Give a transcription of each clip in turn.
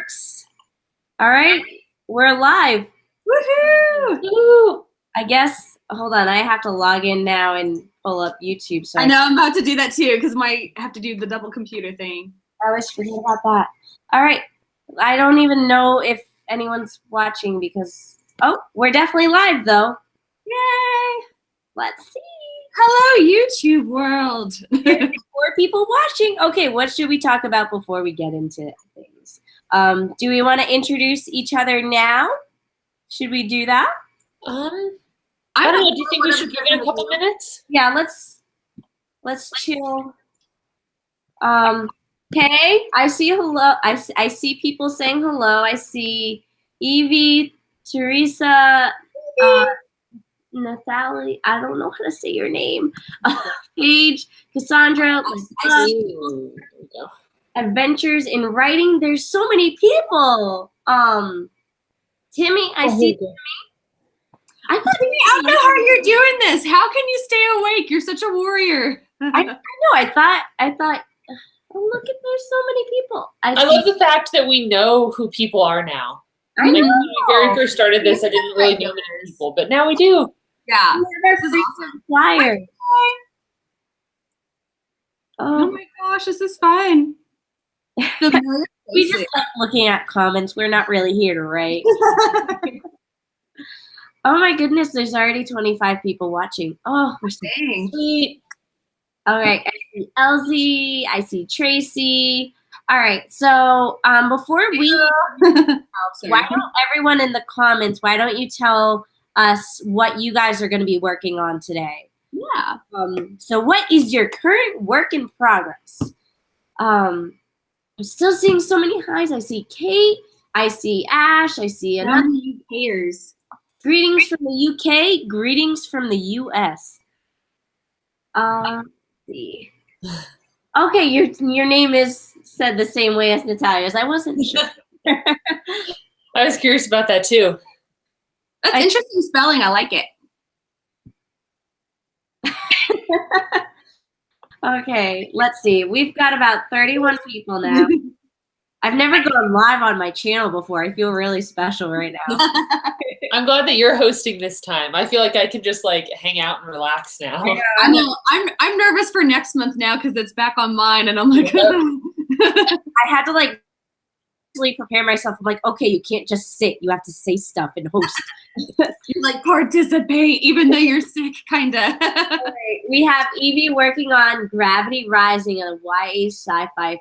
works. All right, we're live. Woohoo! Woo! I guess, hold on, I have to log in now and pull up YouTube. So I know, I'm about to do that too because I have to do the double computer thing. I always forget about that. All right, I don't even know if anyone's watching because, oh, we're definitely live though. Yay! Let's see. Hello, YouTube world. There's 4 people watching. Okay, what should we talk about before we get into things? Do we want to introduce each other now? Should we do that? I don't know. Do you think we should give it a couple minutes? Yeah, let's chill. Okay, I see hello. I see people saying hello. I see Evie, Teresa, Natalia. I don't know how to say your name. Paige, Cassandra. I see. There we go. Adventures in Writing. There's so many people. Timmy, I see Timmy. I don't know how you're doing this. How can you stay awake? You're such a warrior. I know. I thought. Oh, look at there's so many people. I love the fact that we know who people are now. I know. When we very first started this, I didn't really know many people, but now we do. Yeah. This is awesome. Flyer. Oh my gosh, this is fun. We just like looking at comments. We're not really here to write. Oh my goodness, there's already 25 people watching. Oh, we're so sweet. All right, I see Elsie, I see Tracy. All right, so before we, why don't everyone in the comments, why don't you tell us what you guys are going to be working on today? Yeah. So what is your current work in progress? I'm still seeing so many highs. I see Kate, I see Ash, I see another UKers. Greetings from the UK, greetings from the US. Let's see. Okay, your name is said the same way as Natalia's. I wasn't sure. I was curious about that too. That's interesting spelling. I like it. Okay, let's see. We've got about 31 people now. I've never gone live on my channel before. I feel really special right now. I'm glad that you're hosting this time. I feel like I can just like hang out and relax now. I know. I'm nervous for next month now because it's back on mine, and I'm like, I had to like prepare myself. I'm like, okay, you can't just sit. You have to say stuff and host. You like participate even though you're sick, kinda. Right. We have Evie working on Gravity Rising, a YA sci-fi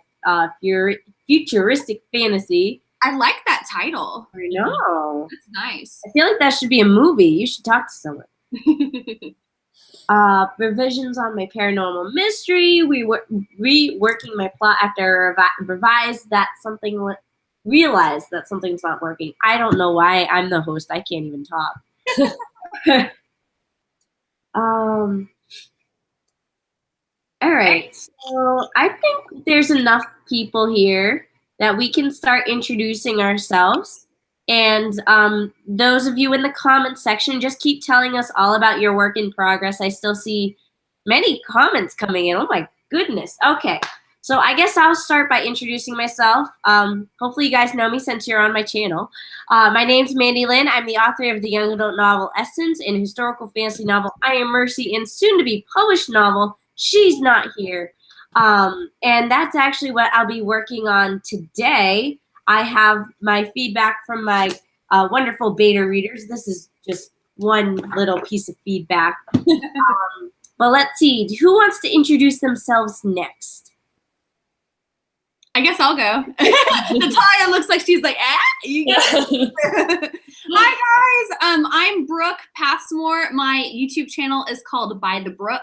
futuristic fantasy. I like that title. I know. That's nice. I feel like that should be a movie. You should talk to someone. Revisions on my paranormal mystery. Reworking my plot after realized that something's not working. I don't know why. I'm the host. I can't even talk. All right. So I think there's enough people here that we can start introducing ourselves. And those of you in the comments section, just keep telling us all about your work in progress. I still see many comments coming in. Oh my goodness. Okay. So I guess I'll start by introducing myself. Hopefully you guys know me since you're on my channel. My name's mandilynn. I'm the author of the young adult novel Essence and historical fantasy novel I Am Mercy and soon to be published novel She's Not Here. And that's actually what I'll be working on today. I have my feedback from my wonderful beta readers. This is just one little piece of feedback. But let's see, who wants to introduce themselves next? I guess I'll go. Natalia looks like she's like, you go. Hi guys, I'm Brooke Passmore. My YouTube channel is called By the Brook,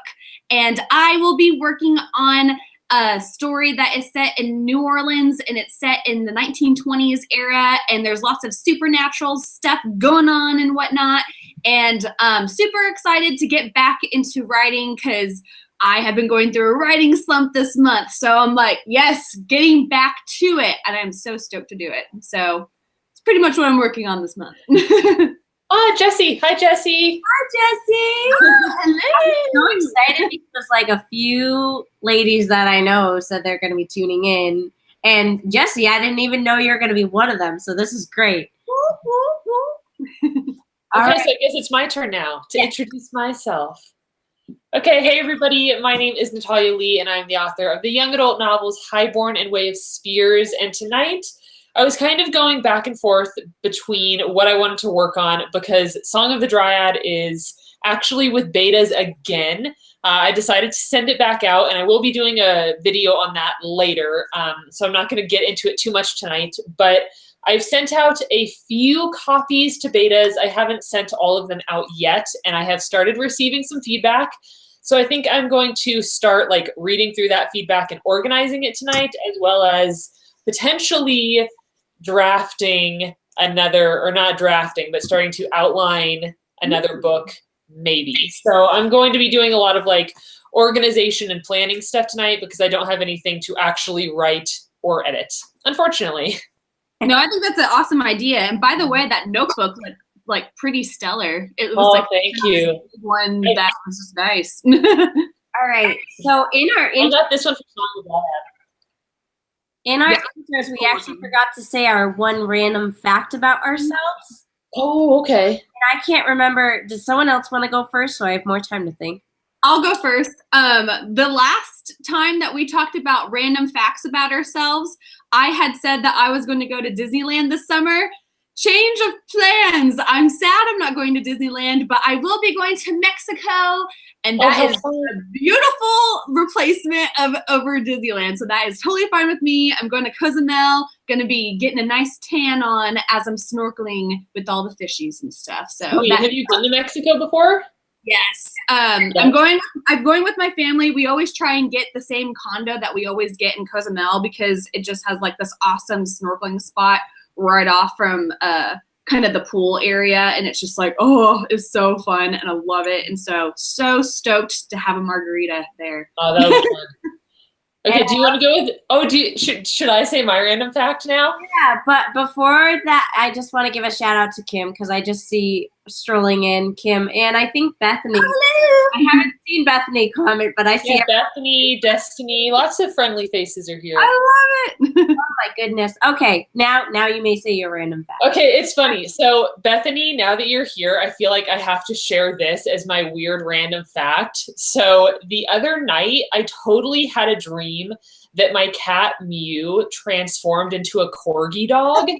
and I will be working on a story that is set in New Orleans, and it's set in the 1920s era, and there's lots of supernatural stuff going on and whatnot, and I'm super excited to get back into writing because I have been going through a writing slump this month. So I'm like, yes, getting back to it. And I'm so stoked to do it. So it's pretty much what I'm working on this month. Oh, Jessie. Hi, Jessie. Hi, Jessie. Hello. I'm so excited because like a few ladies that I know said they're going to be tuning in. And Jesse, I didn't even know you're going to be one of them, so this is great. Okay, so I guess it's my turn now to introduce myself. Okay, hey everybody, my name is Natalia Leigh, and I'm the author of the young adult novels Highborn and Way of Spears. And tonight, I was kind of going back and forth between what I wanted to work on because Song of the Dryad is actually with betas again. I decided to send it back out, and I will be doing a video on that later, so I'm not going to get into it too much tonight, but I've sent out a few copies to betas. I haven't sent all of them out yet, and I have started receiving some feedback. So I think I'm going to start like reading through that feedback and organizing it tonight, as well as potentially drafting another, or not drafting, but starting to outline another book, maybe. So I'm going to be doing a lot of like organization and planning stuff tonight because I don't have anything to actually write or edit, unfortunately. No, I think that's an awesome idea. And by the way, that notebook looked like pretty stellar. It was thank you. One that was just nice. All right. So I got this one from Song of the Dryad. In our intros, we actually forgot to say our one random fact about ourselves. Oh, okay. And I can't remember. Does someone else want to go first so I have more time to think? I'll go first. The last time that we talked about random facts about ourselves, I had said that I was going to go to Disneyland this summer. Change of plans. I'm sad I'm not going to Disneyland, but I will be going to Mexico, and that is a beautiful replacement of over Disneyland. So that is totally fine with me. I'm going to Cozumel, going to be getting a nice tan on as I'm snorkeling with all the fishies and stuff. So wait, have you been to Mexico before? Yes. I'm going with my family. We always try and get the same condo that we always get in Cozumel because it just has like this awesome snorkeling spot right off from kind of the pool area, and it's just like, oh, it's so fun and I love it, and so stoked to have a margarita there. Oh, that was fun. Okay, do you want to go with, should I say my random fact now? Yeah, but before that, I just want to give a shout out to Kim because I just see strolling in Kim, and I think Bethany. Hello. I haven't seen Bethany comment, but I see Bethany, Destiny, lots of friendly faces are here. I love it. Oh my goodness. Okay, now you may say your random fact. Okay, it's funny. So Bethany, now that you're here, I feel like I have to share this as my weird random fact. So the other night, I totally had a dream that my cat Mew transformed into a corgi dog.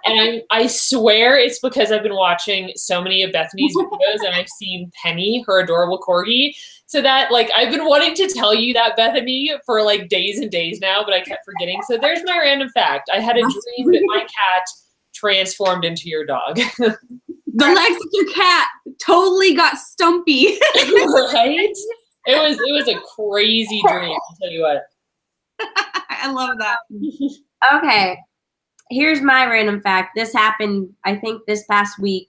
And I swear it's because I've been watching so many of Bethany's videos and I've seen Penny, her adorable corgi. So that, like, I've been wanting to tell you that, Bethany, for like days and days now, but I kept forgetting. So there's my random fact. I had a dream that my cat transformed into your dog. The legs of your cat totally got stumpy. Right? It was a crazy dream, I'll tell you what. I love that. Okay. Here's my random fact. This happened, I think, this past week.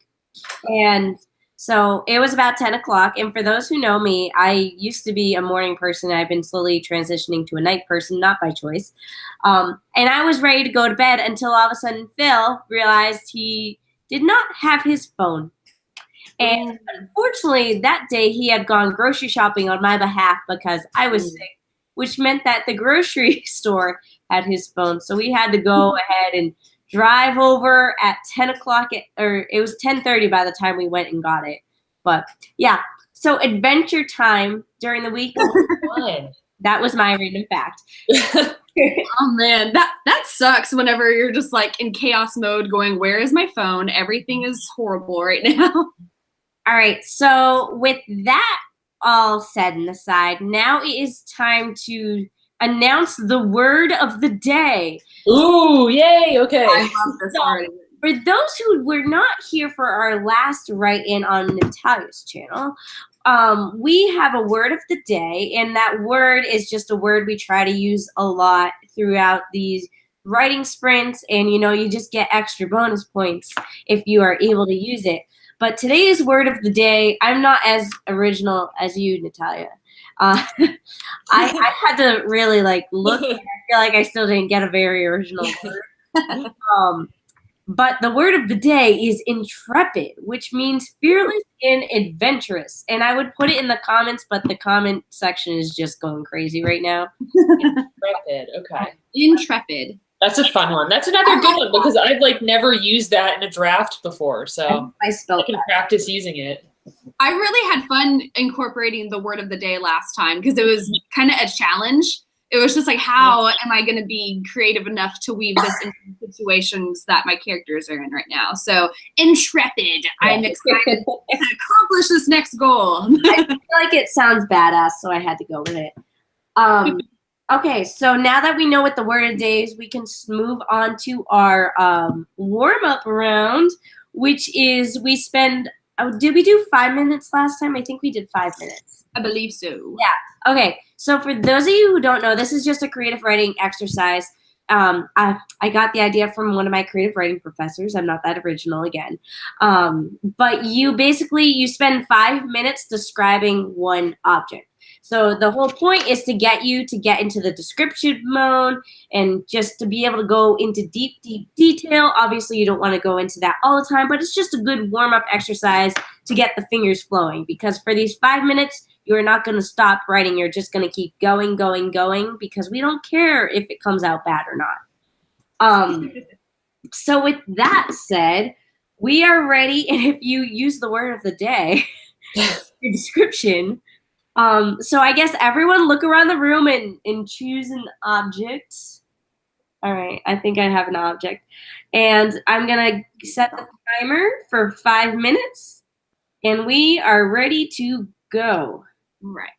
And so it was about 10 o'clock. And for those who know me, I used to be a morning person. I've been slowly transitioning to a night person, not by choice. And I was ready to go to bed until all of a sudden Phil realized he did not have his phone. And unfortunately, that day he had gone grocery shopping on my behalf because I was sick, which meant that the grocery store had his phone. So we had to go ahead and drive over at 10 o'clock, or it was 10:30 by the time we went and got it. But yeah, so adventure time during the week. That was my random fact. Oh man, that sucks whenever you're just like in chaos mode going, where is my phone? Everything is horrible right now. All right, so with that all said and aside, now it is time to announce the word of the day. Ooh, yay, okay. I love this already. For those who were not here for our last write-in on Natalia's channel, we have a word of the day, and that word is just a word we try to use a lot throughout these writing sprints, and you just get extra bonus points if you are able to use it. But today's word of the day, I'm not as original as you, Natalia. I had to really look. I feel like I still didn't get a very original word. But the word of the day is intrepid, which means fearless and adventurous. And I would put it in the comments, but the comment section is just going crazy right now. Intrepid. Okay. Intrepid. That's a fun one. That's another good one because I've like never used that in a draft before, so I spelled can that. practice using it. I really had fun incorporating the word of the day last time because it was kind of a challenge. It was just like, how am I going to be creative enough to weave this into situations that my characters are in right now? So intrepid. I'm excited to accomplish this next goal. I feel like it sounds badass, so I had to go with it. Okay, so now that we know what the word of the day is, we can move on to our warm-up round, which is we spend, did we do 5 minutes last time? I think we did 5 minutes. I believe so. Yeah. Okay, so for those of you who don't know, this is just a creative writing exercise. I got the idea from one of my creative writing professors. I'm not that original again. But you spend 5 minutes describing one object. So the whole point is to get you to get into the description mode and just to be able to go into deep, deep detail. Obviously, you don't want to go into that all the time, but it's just a good warm-up exercise to get the fingers flowing because for these 5 minutes, you're not going to stop writing. You're just going to keep going, going, going because we don't care if it comes out bad or not. So with that said, we are ready. And if you use the word of the day, your description. So I guess everyone look around the room and choose an object. All right, I think I have an object. And I'm going to set the timer for 5 minutes. And we are ready to go. Right.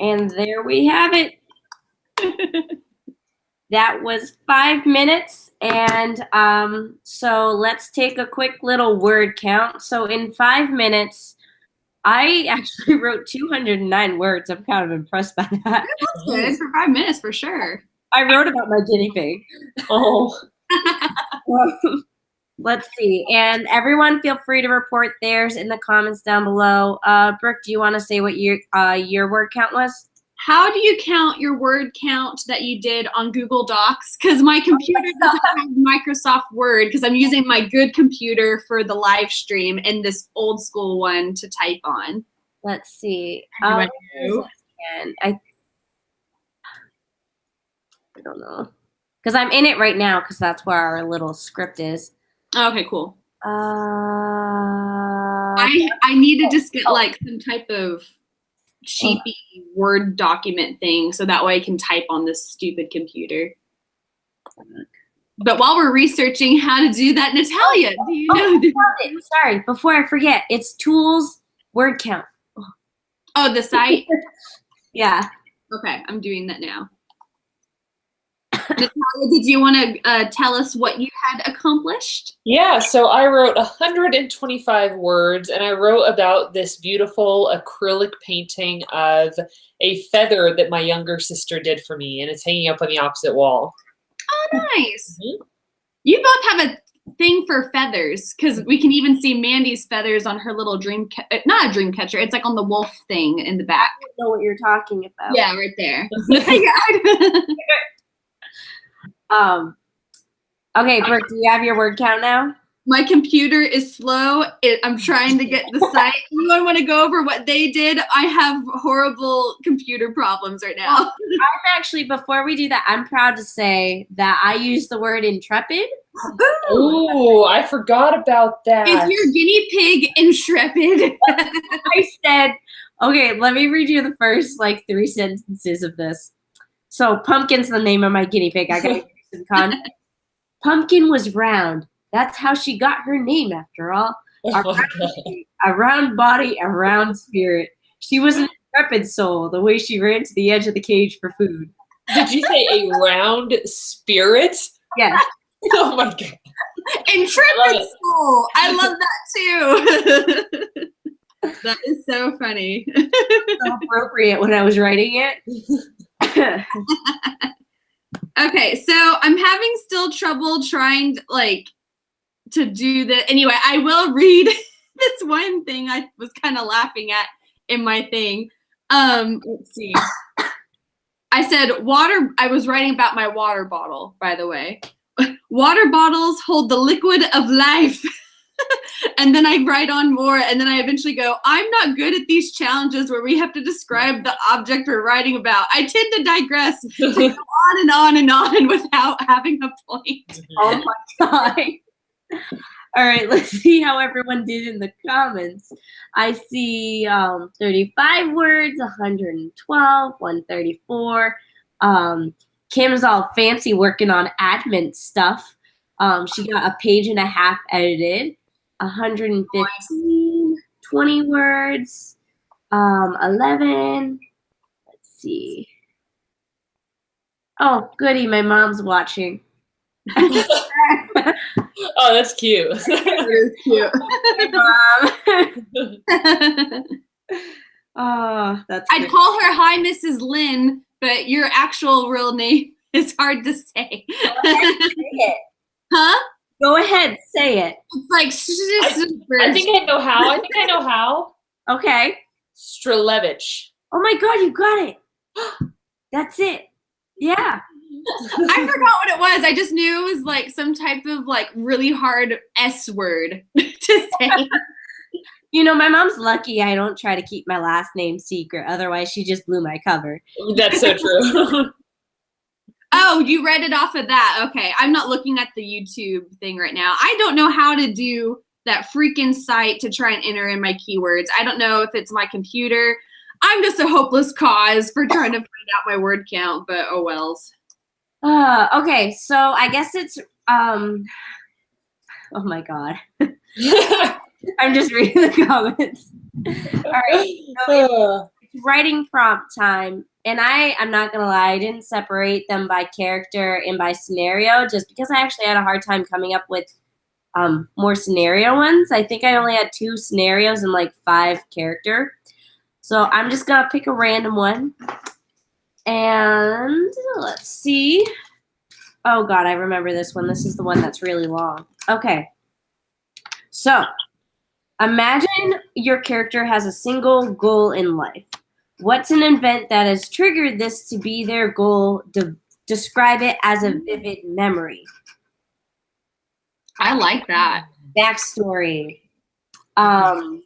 And there we have it. That was 5 minutes. And so let's take a quick little word count. So in 5 minutes, I actually wrote 209 words. I'm kind of impressed by that. That's good for 5 minutes for sure. I wrote about my guinea pig. Oh. Let's see. And everyone feel free to report theirs in the comments down below. Brooke, do you want to say what your word count was? How do you count your word count that you did on Google Docs? Because my computer doesn't have Microsoft Word because I'm using my good computer for the live stream and this old school one to type on. Let's see. I don't know. Because I'm in it right now because that's where our little script is. Okay, cool. I need to just get like some type of cheapy Word document thing so that way I can type on this stupid computer. But while we're researching how to do that, Natalia, do you know? Sorry, before I forget, it's tools, word count. Oh, the site? Yeah. Okay, I'm doing that now. Natalia, did you want to tell us what you had accomplished? Yeah, so I wrote 125 words, and I wrote about this beautiful acrylic painting of a feather that my younger sister did for me, and it's hanging up on the opposite wall. Oh, nice. Mm-hmm. You both have a thing for feathers, because we can even see Mandi's feathers on her little not a dream catcher, it's like on the wolf thing in the back. I don't know what you're talking about. Yeah, right there. Okay, Brooke, do you have your word count now? My computer is slow. I'm trying to get the site. Anyone want to go over what they did? I have horrible computer problems right now. Well, I'm actually, before we do that, I'm proud to say that I used the word intrepid. Ooh, I forgot about that. Is your guinea pig intrepid? I said, okay, let me read you the first 3 sentences of this. So Pumpkin's the name of my guinea pig. I got to give you some context. Pumpkin was round. That's how she got her name, after all. A round body, a round spirit. She was an intrepid soul, the way she ran to the edge of the cage for food. Did you say a round spirit? Yes. Oh my God. Intrepid soul. I love that too. That is so funny. So appropriate when I was writing it. Okay, so I'm having still trouble trying to do the. Anyway, I will read this one thing I was kind of laughing at in my thing. Let's see. I said water. I was writing about my water bottle, by the way. Water bottles hold the liquid of life. And then I write on more, and then I eventually go, I'm not good at these challenges where we have to describe the object we're writing about. I tend to digress, to go on and on and on without having a point. Oh my God. All right, let's see how everyone did in the comments. I see 35 words, 112, 134. Kim's all fancy working on admin stuff. She got a page and a half edited. 115, 20 words, 11. Let's see. Oh, goody, my mom's watching. Oh, that's cute. That is cute. Oh, that's I'd call her Hi, Mrs. Lynn, but your actual real name is hard to say. Go ahead, say it. Huh? Go ahead, say it. It's like I think I know how. Okay. Strzelewicz. Oh my God, you got it. That's it. Yeah. I forgot what it was. I just knew it was some type of really hard S word to say. You know, my mom's lucky I don't try to keep my last name secret. Otherwise, she just blew my cover. That's so true. Oh, you read it off of that. Okay. I'm not looking at the YouTube thing right now. I don't know how to do that freaking site to try and enter in my keywords. I don't know if it's my computer. I'm just a hopeless cause for trying to find out my word count, but oh wells. Okay, so I guess it's oh my God. I'm just reading the comments. All right. So it's writing prompt time, and I'm not gonna lie, I didn't separate them by character and by scenario just because I actually had a hard time coming up with more scenario ones. I think I only had 2 scenarios and like 5 character. So I'm just gonna pick a random one. And let's see. Oh God, I remember this one. This is the one that's really long. Okay. So imagine your character has a single goal in life. What's an event that has triggered this to be their goal? Describe it as a vivid memory. I like that. Backstory. I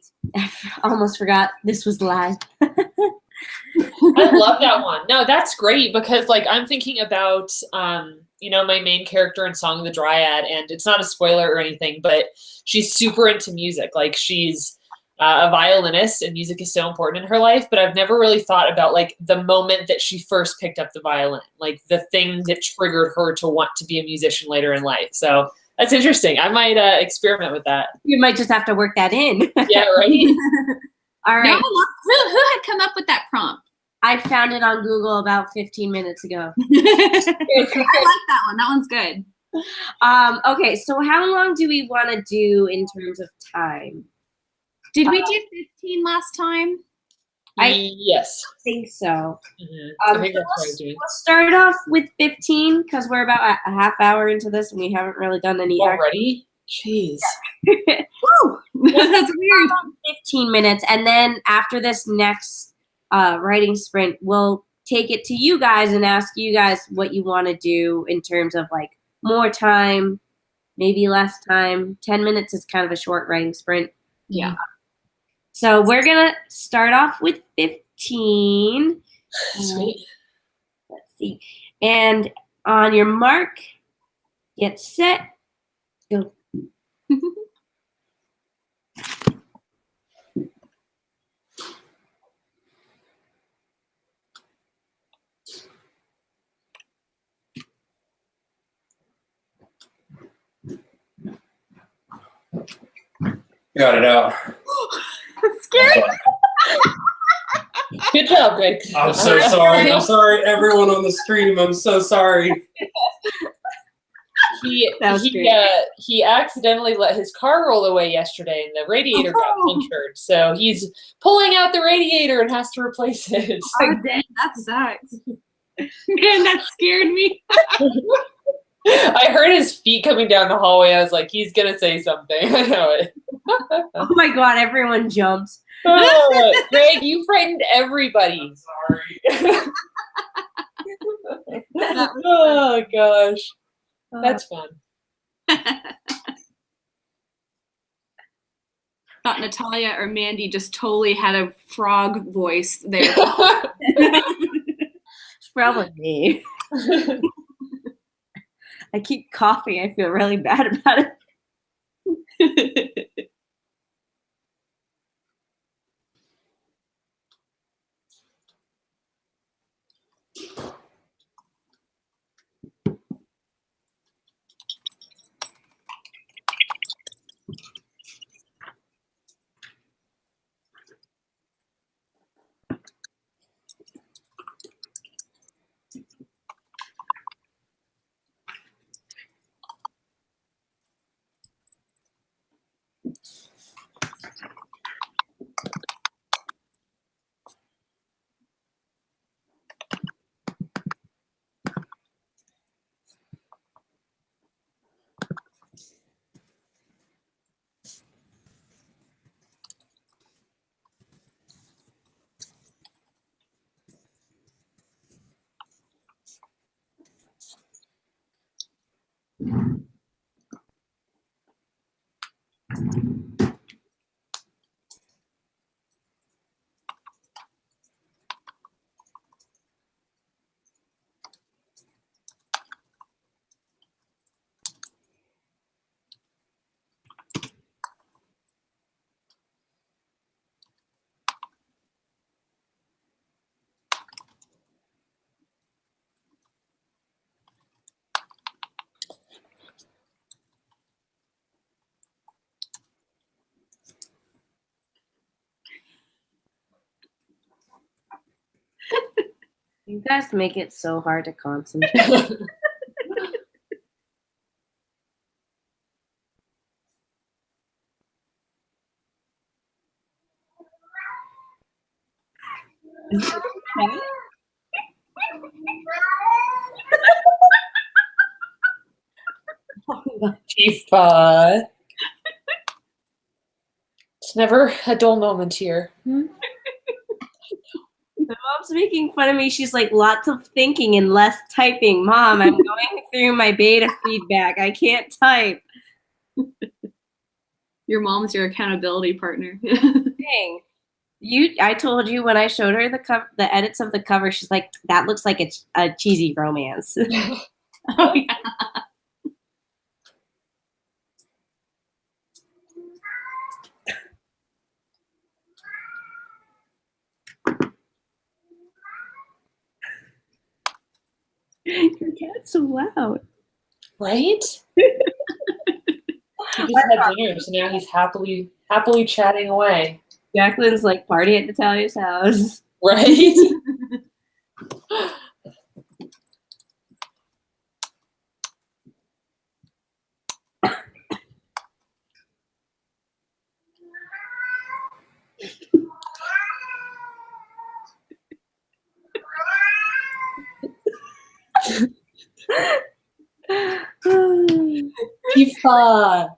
almost forgot this was live. I love that one. No, that's great because like I'm thinking about my main character in Song of the Dryad, and it's not a spoiler or anything, but she's super into music. Like she's a violinist, and music is so important in her life, but I've never really thought about like the moment that she first picked up the violin, like the thing that triggered her to want to be a musician later in life. So that's interesting. I might experiment with that. You might just have to work that in. Yeah, right? All right. No, who had come up with that prompt? I found it on Google about 15 minutes ago. I like that one. That one's good. Okay, so how long do we want to do in terms of time? Did we do 15 last time? Yes. I think so. Mm-hmm. I think that's what I was doing. We'll start off with 15 because we're about a half hour into this and we haven't really done any already. Jeez. Woo! That's weird. 15 minutes, and then after this next writing sprint, we'll take it to you guys and ask you guys what you want to do in terms of like more time, maybe less time. 10 minutes is kind of a short writing sprint. Yeah. So we're gonna start off with 15. Sweet. Let's see. And on your mark, get set, go. Got it out. That's scary. Good job, Greg. I'm so sorry. I'm sorry, everyone on the stream. I'm so sorry. He accidentally let his car roll away yesterday, and the radiator got punctured. So he's pulling out the radiator and has to replace it. Oh, dang, that sucks. Man, that scared me. I heard his feet coming down the hallway. I was like, he's gonna say something. I know it. Oh my God, everyone jumps. Oh, Greg, you frightened everybody. I'm sorry. Oh gosh, that's fun. Thought Natalia or Mandi just totally had a frog voice there. It's probably me. I keep coughing. I feel really bad about it. You guys make it so hard to concentrate. Tifa. It's never a dull moment here. My mom's making fun of me. She's like, lots of thinking and less typing. Mom, I'm going through my beta feedback. I can't type. Your mom's your accountability partner. Dang. I told you when I showed her the edits of the cover, she's like, that looks like it's a cheesy romance. Oh, yeah. Your cat's so loud. Right? He just had dinner, so now he's happily chatting away. Jacqueline's like, party at Natalia's house. Right? Tifa.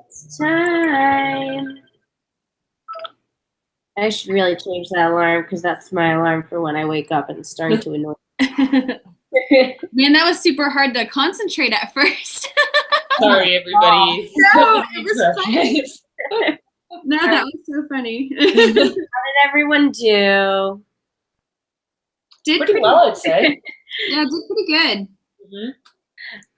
It's time. I should really change that alarm because that's my alarm for when I wake up and it's starting to annoy me. Man, that was super hard to concentrate at first. Sorry, everybody. No, it was funny. No, that was so funny. How did everyone do? Did Pretty well, I'd say. Yeah, did pretty good. Mm-hmm.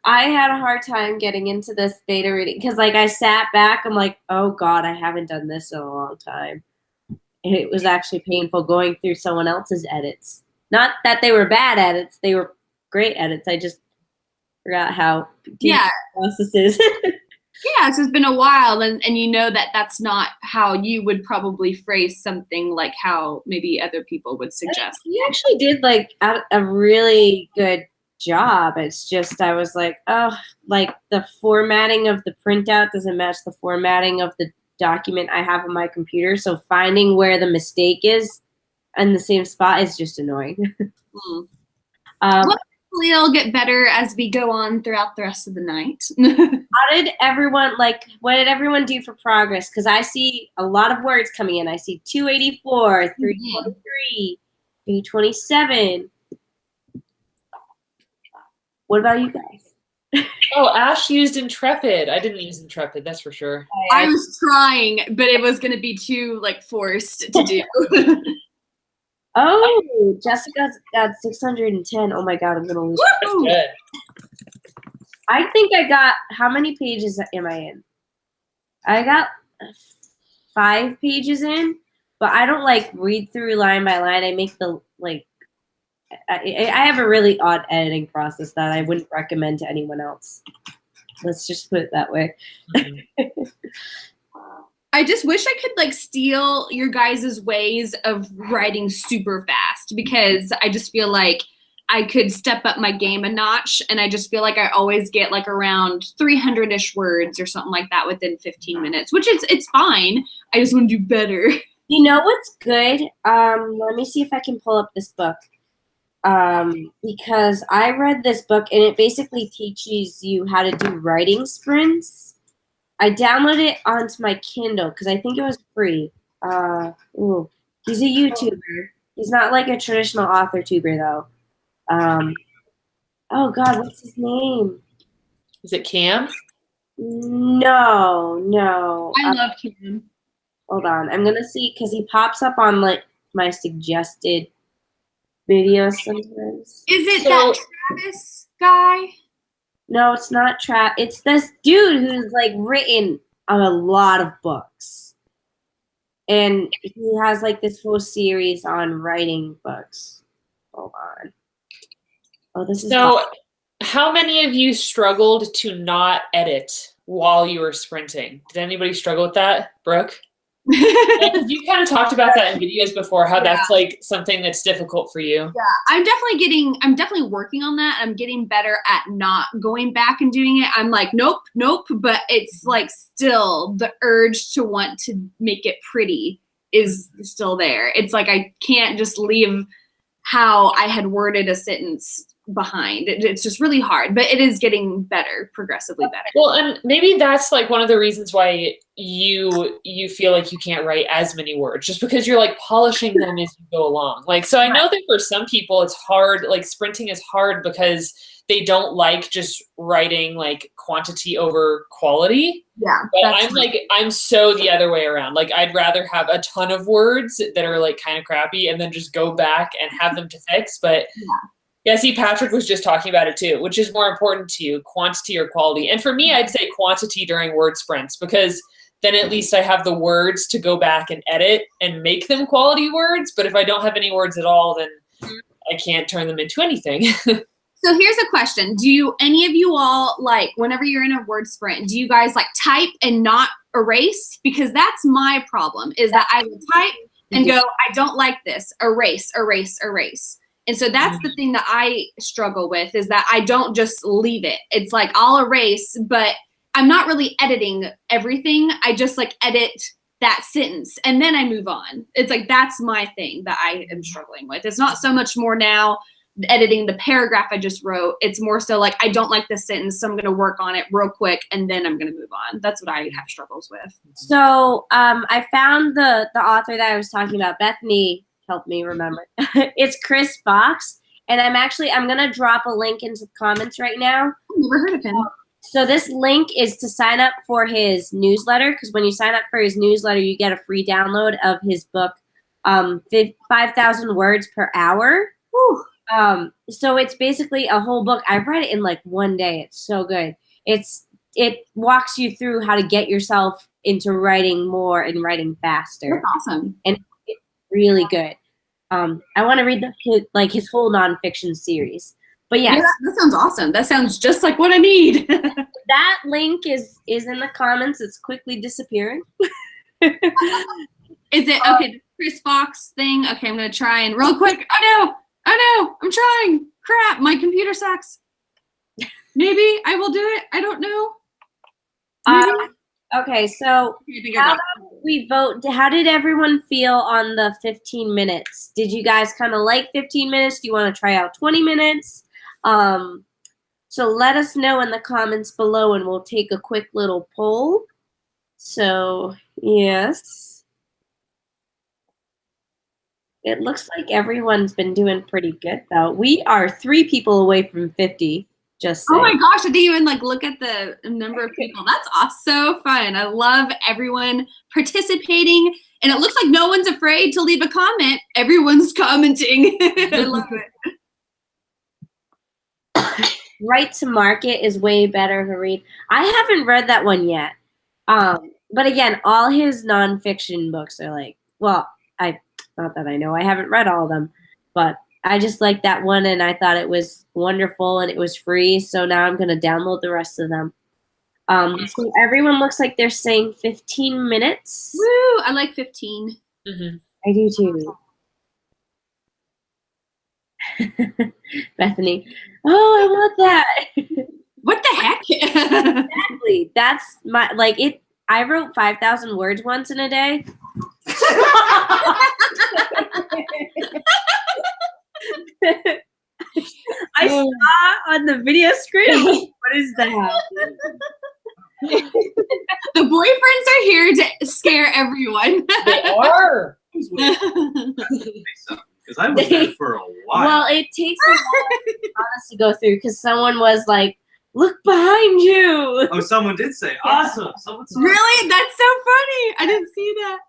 I had a hard time getting into this beta reading because, like, I sat back. I'm like, oh God, I haven't done this in a long time. And it was actually painful going through someone else's edits. Not that they were bad edits; they were great edits. I just forgot how deep the process is. Yeah, so it's been a while, and you know that that's not how you would probably phrase something like how maybe other people would suggest. You actually did like a really good job. It's just I was like, oh, like the formatting of the printout doesn't match the formatting of the document I have on my computer. So finding where the mistake is in the same spot is just annoying. Well, hopefully it'll get better as we go on throughout the rest of the night. How did everyone, like, what did everyone do for progress? Because I see a lot of words coming in. I see 284, 323, 327. What about you guys? Oh, Ash used Intrepid. I didn't use Intrepid, that's for sure. I was trying, but it was going to be too, like, forced to do. Oh, Jessica's got 610. Oh my God, I'm going to lose. That's good. I think I got, how many pages am I in? I got 5 pages in, but I don't like read through line by line. I make the, like, I have a really odd editing process that I wouldn't recommend to anyone else. Let's just put it that way. Mm-hmm. I just wish I could like steal your guys' ways of writing super fast, because I just feel like I could step up my game a notch, and I just feel like I always get like around 300-ish words or something like that within 15 minutes, which it's fine. I just want to do better. You know what's good? Let me see if I can pull up this book. Because I read this book and it basically teaches you how to do writing sprints. I downloaded it onto my Kindle because I think it was free. He's a YouTuber. He's not like a traditional AuthorTuber though. Oh God, what's his name? Is it Cam? No. I love Kim. Hold on, I'm gonna see because he pops up on like my suggested videos sometimes. Is it that Travis guy? No, it's not It's this dude who's like written a lot of books. And he has like this whole series on writing books. Hold on. Oh, this is So, how many of you struggled to not edit while you were sprinting? Did anybody struggle with that, Brooke? Yeah, 'cause you kind of talked about that in videos before, how that's like something that's difficult for you. Yeah, I'm definitely working on that. I'm getting better at not going back and doing it. I'm like, nope, but it's like still the urge to want to make it pretty is still there. It's like I can't just leave how I had worded a sentence behind. It's just really hard, but it is getting better, progressively better. Well, and maybe that's like one of the reasons why you feel like you can't write as many words, just because you're like polishing them as you go along. Like, so I know that for some people it's hard, like sprinting is hard because they don't like just writing like quantity over quality. Yeah. But I'm so the other way around. Like I'd rather have a ton of words that are like kind of crappy and then just go back and have them to fix. But yeah, see, Patrick was just talking about it too, which is more important to you, quantity or quality? And for me, I'd say quantity during word sprints, because then at least I have the words to go back and edit and make them quality words. But if I don't have any words at all, then I can't turn them into anything. So here's a question. Do any of you all, like, whenever you're in a word sprint, do you guys like type and not erase? Because that's my problem, is that I will type and go, I don't like this, erase. And so that's the thing that I struggle with, is that I don't just leave it. It's like I'll erase, but I'm not really editing everything. I just like edit that sentence and then I move on. It's like that's my thing that I am struggling with. It's not so much more now editing the paragraph I just wrote. It's more so like I don't like this sentence, so I'm going to work on it real quick and then I'm going to move on. That's what I have struggles with. So I found the author that I was talking about. Bethany helped me remember. It's Chris Fox, and I'm gonna drop a link into the comments right now. I've never heard of him. So this link is to sign up for his newsletter, because when you sign up for his newsletter, you get a free download of his book, 5,000 words per hour. So it's basically a whole book. I read it in like one day. It's so good. It walks you through how to get yourself into writing more and writing faster. That's awesome. And it's really good. I want to read his whole nonfiction series. But yeah, that sounds awesome. That sounds just like what I need. That link is in the comments. It's quickly disappearing. Is it okay? The Chris Fox thing. Okay, I'm gonna try and real quick. Oh no, I'm trying. Crap, my computer sucks. Maybe I will do it. I don't know. Okay, so how about we vote? How did everyone feel on the 15 minutes? Did you guys kind of like 15 minutes? Do you want to try out 20 minutes? So let us know in the comments below and we'll take a quick little poll. So, yes. It looks like everyone's been doing pretty good though. We are 3 people away from 50. Just saying. Oh my gosh, I didn't even like look at the number of people. That's awesome. So fun. I love everyone participating, and it looks like no one's afraid to leave a comment. Everyone's commenting. I love it. Right to Market is way better to read. I haven't read that one yet. But again, all his nonfiction books are like, well, not that I know. I haven't read all of them, but I just liked that one and I thought it was wonderful and it was free. So now I'm going to download the rest of them. So everyone looks like they're saying 15 minutes. Woo! I like 15. Mm-hmm. I do too. Bethany. Oh, I want that. What the heck? Exactly. That's my, like it. I wrote 5,000 words once in a day. I saw on the video screen. What is that? The boyfriends are here to scare everyone. They are. Because I was there for a while. Well, it takes a while to go through because someone was like, "Look behind you." Oh, someone did say, "Awesome!" Someone saw Really? That's so funny. I didn't see that.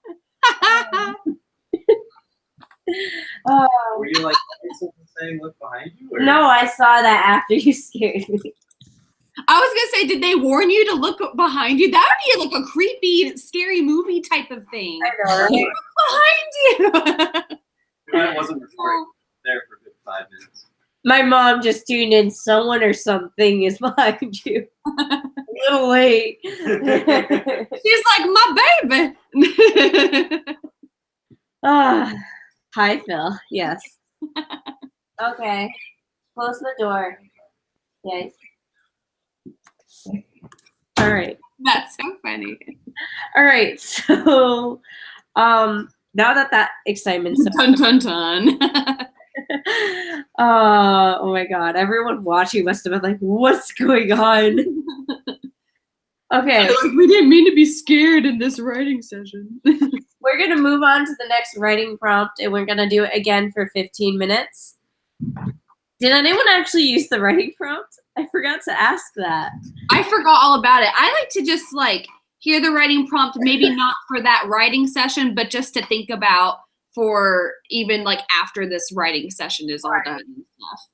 Were you like something saying "Look behind you"? Or? No, I saw that after you scared me. I was gonna say, did they warn you to look behind you? That would be like a creepy, scary movie type of thing. I know, right? Look behind you. I wasn't recording there for a good 5 minutes. My mom just tuned in. Someone or something is behind you. A little late. She's like, my baby. Ah, hi, Phil. Yes. Okay. Close the door. Yes. All right. That's so funny. All right. So, now that excitement's Dun dun dun. oh my God. Everyone watching must have been like, what's going on? Okay. Like, we didn't mean to be scared in this writing session. We're going to move on to the next writing prompt, and we're going to do it again for 15 minutes. Did anyone actually use the writing prompt? I forgot to ask that. I forgot all about it. I like to just like hear the writing prompt, maybe not for that writing session, but just to think about for even like after this writing session is all done and stuff.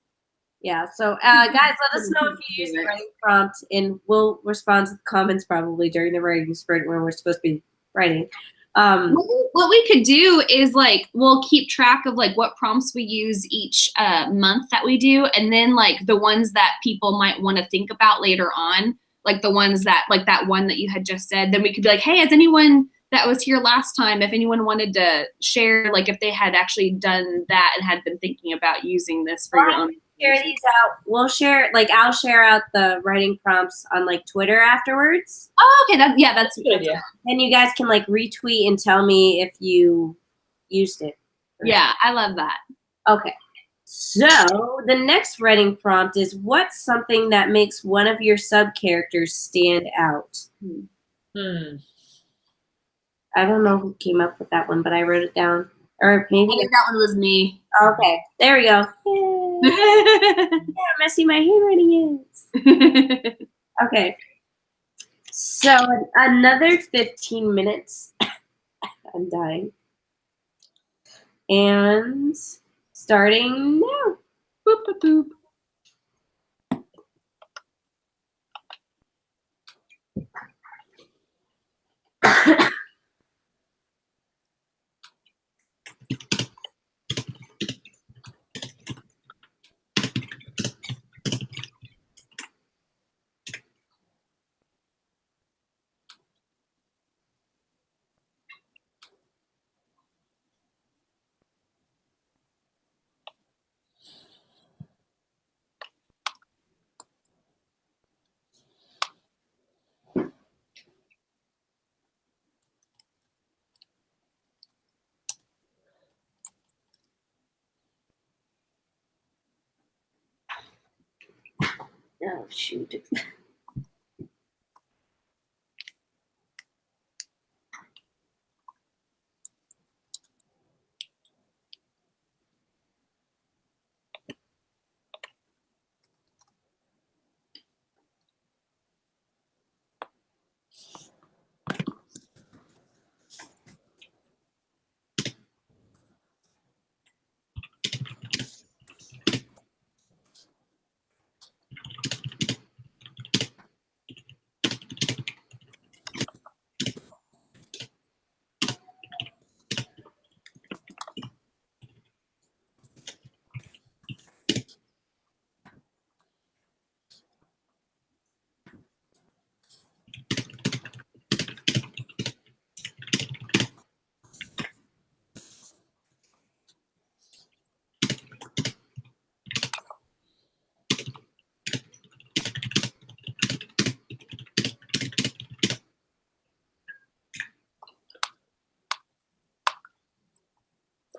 Yeah, so guys, let us know if you use the writing prompt, and we'll respond to the comments probably during the writing sprint when we're supposed to be writing. What we could do is like we'll keep track of like what prompts we use each month that we do, and then like the ones that people might want to think about later on, like the ones that like that one that you had just said, then we could be like, hey, has anyone that was here last time, if anyone wanted to share, like if they had actually done that and had been thinking about using this for your own. Share these out. We'll share, like I'll share out the writing prompts on like Twitter afterwards. Oh, okay. That's Good idea. And you guys can like retweet and tell me if you used it. Yeah, I love that. Okay. So the next writing prompt is, what's something that makes one of your sub-characters stand out? I don't know who came up with that one, but I wrote it down. Or maybe I think that one was me. Okay, there we go. Yeah, messy my handwriting is. Okay. So another 15 minutes. I'm dying. And starting now. Boop, boop, boop. Oh, shoot.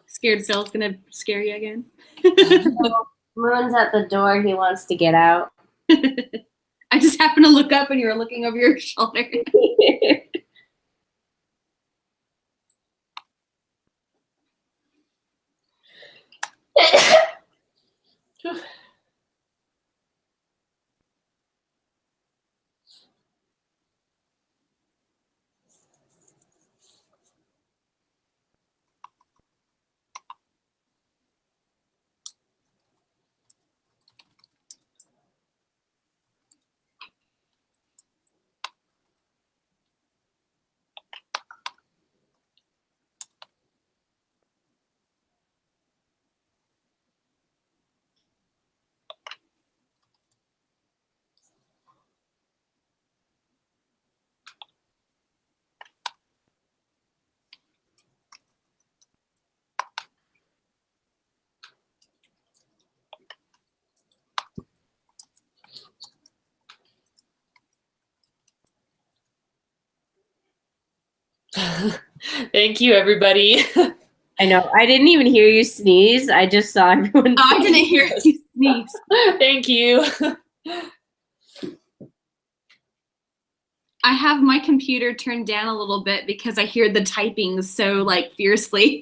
Scared Phil's gonna scare you again. Moon's at the door. He wants to get out. I just happened to look up and you were looking over your shoulder. Thank you, everybody. I know. I didn't even hear you sneeze. I just saw everyone. I didn't hear you sneeze. Thank you. I have my computer turned down a little bit because I hear the typing so like fiercely.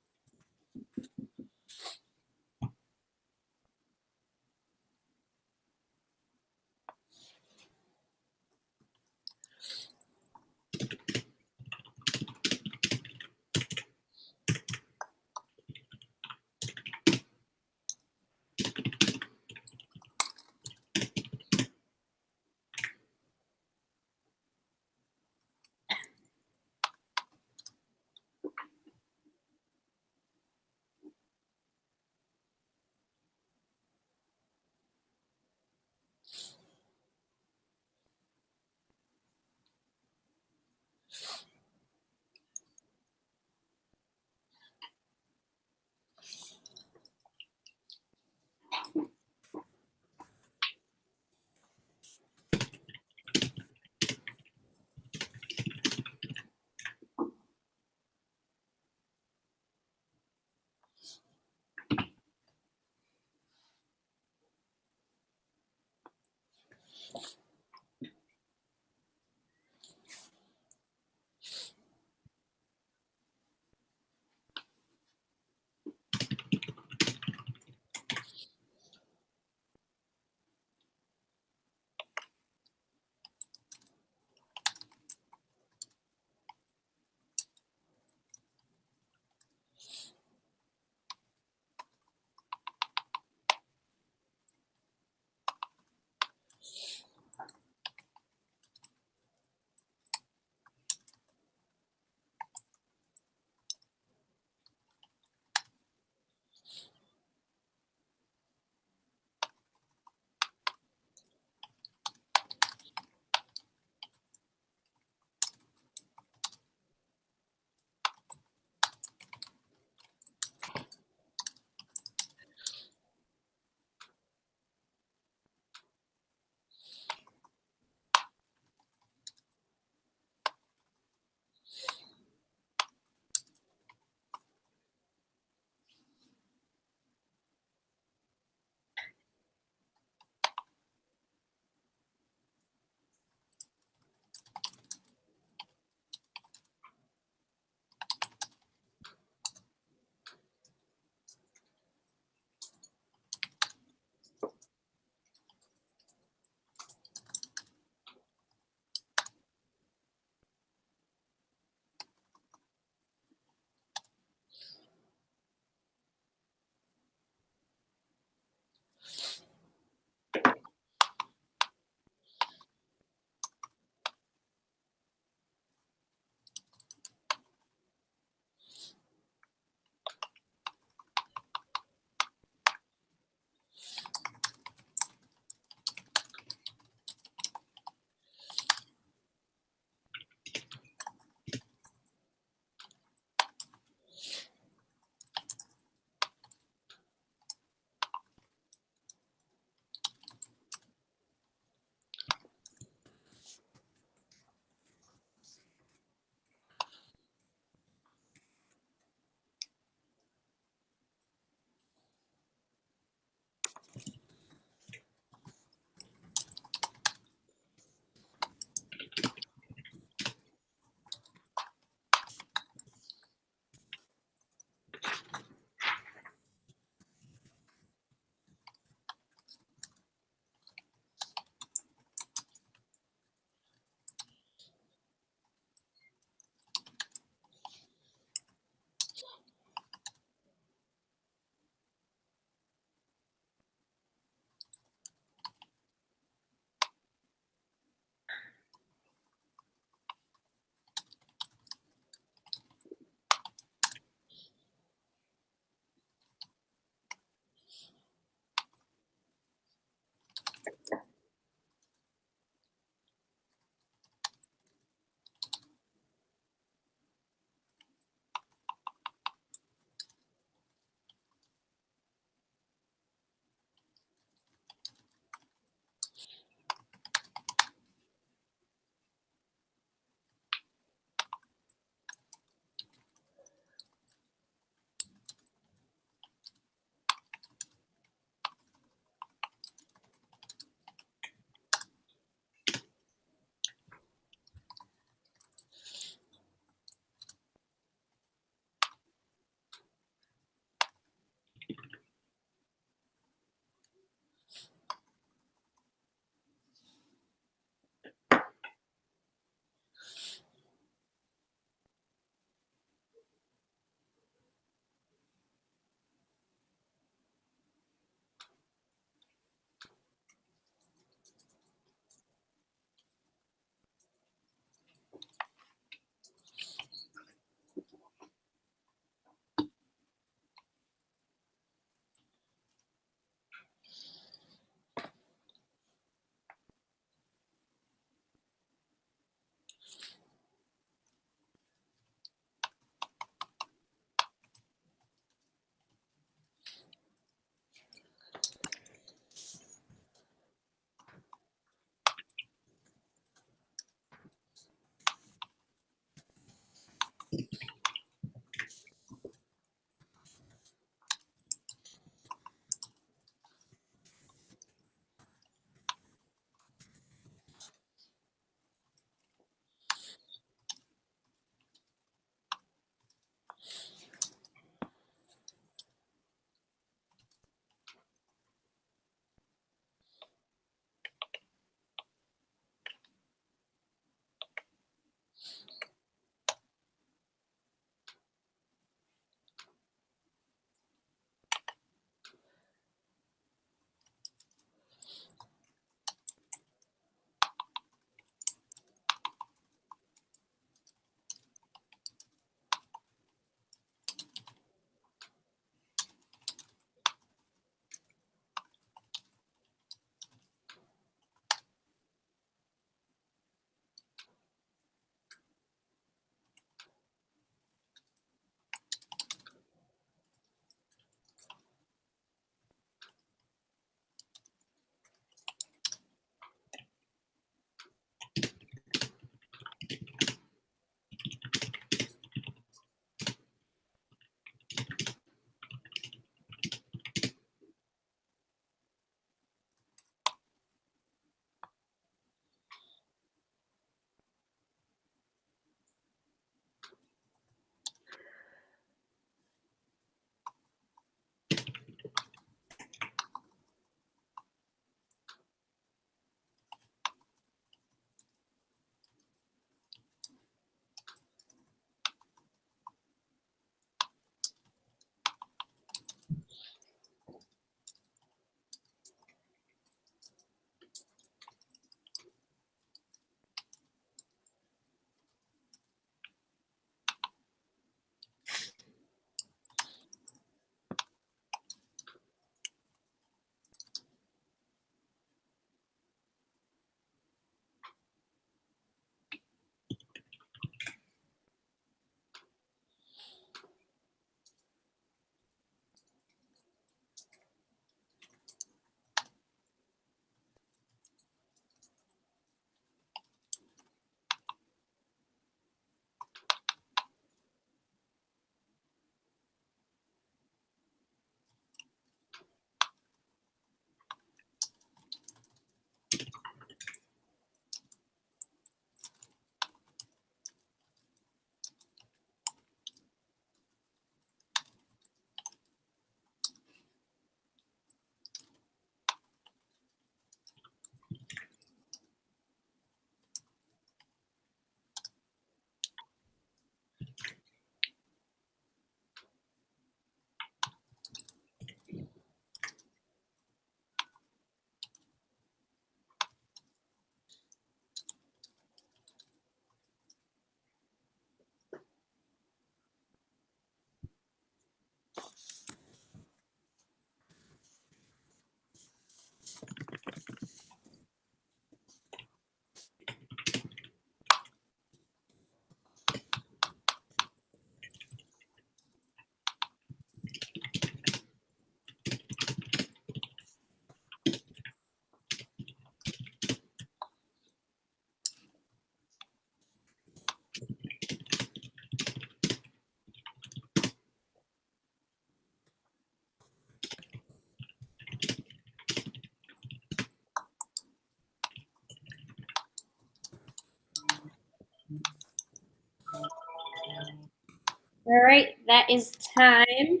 All right, that is time.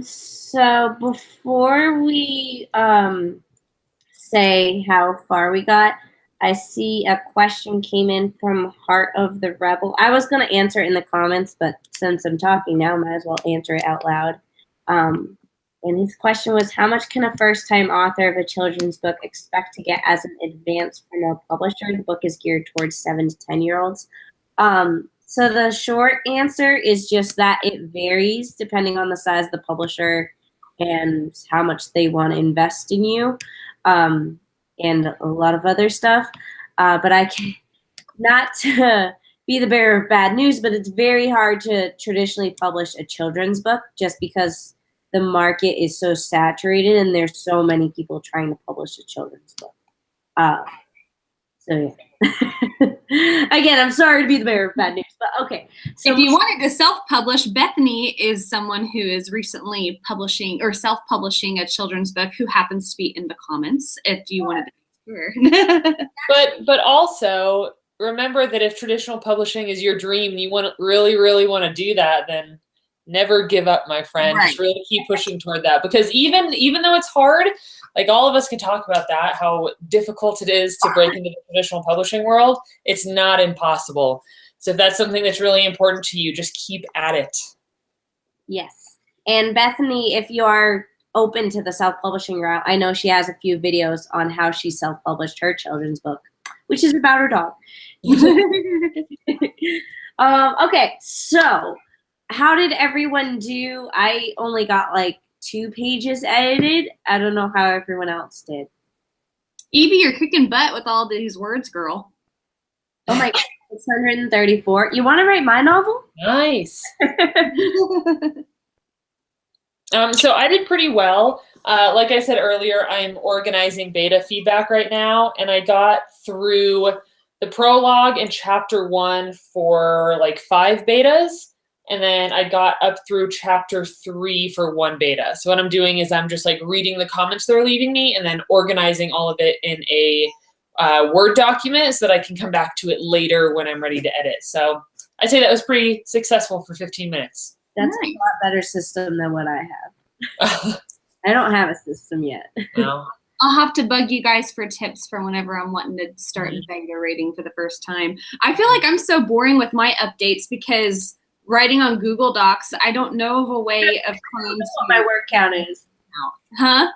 So before we say how far we got, I see a question came in from Heart of the Rebel. I was going to answer it in the comments, but since I'm talking now, I might as well answer it out loud. And his question was, how much can a first-time author of a children's book expect to get as an advance from a publisher? The book is geared towards 7 to 10-year-olds. So the short answer is just that it varies depending on the size of the publisher and how much they want to invest in you, and a lot of other stuff. But I can not to be the bearer of bad news, but it's very hard to traditionally publish a children's book just because the market is so saturated and there's so many people trying to publish a children's book. So yeah. Again, I'm sorry to be the bearer of bad news, but okay. So if you wanted to self-publish, Bethany is someone who is recently publishing or self-publishing a children's book who happens to be in the comments if you wanted to hear. But also remember that if traditional publishing is your dream and you really want to do that, then never give up, my friend. Right. Just really keep pushing toward that, because even though it's hard, like all of us can talk about that, how difficult it is to break into the traditional publishing world, it's not impossible. So if that's something that's really important to you, just keep at it. Yes. And Bethany, if you are open to the self-publishing route, I know she has a few videos on how she self-published her children's book, which is about her dog. Okay, so how did everyone do? I only got like 2 pages edited. I don't know how everyone else did. Evie, you're kicking butt with all these words, girl. Oh my God, 634. You want to write my novel? Nice. So I did pretty well. Like I said earlier, I'm organizing beta feedback right now, and I got through the prologue and chapter 1 for like 5 betas. And then I got up through chapter 3 for 1 beta. So what I'm doing is I'm just like reading the comments they're leaving me and then organizing all of it in a Word document so that I can come back to it later when I'm ready to edit. So I'd say that was pretty successful for 15 minutes. That's a lot better system than what I have. I don't have a system yet. No. I'll have to bug you guys for tips for whenever I'm wanting to start beta rating for the first time. I feel like I'm so boring with my updates because writing on Google Docs, I don't know of a way of trying to what my word count is. Huh?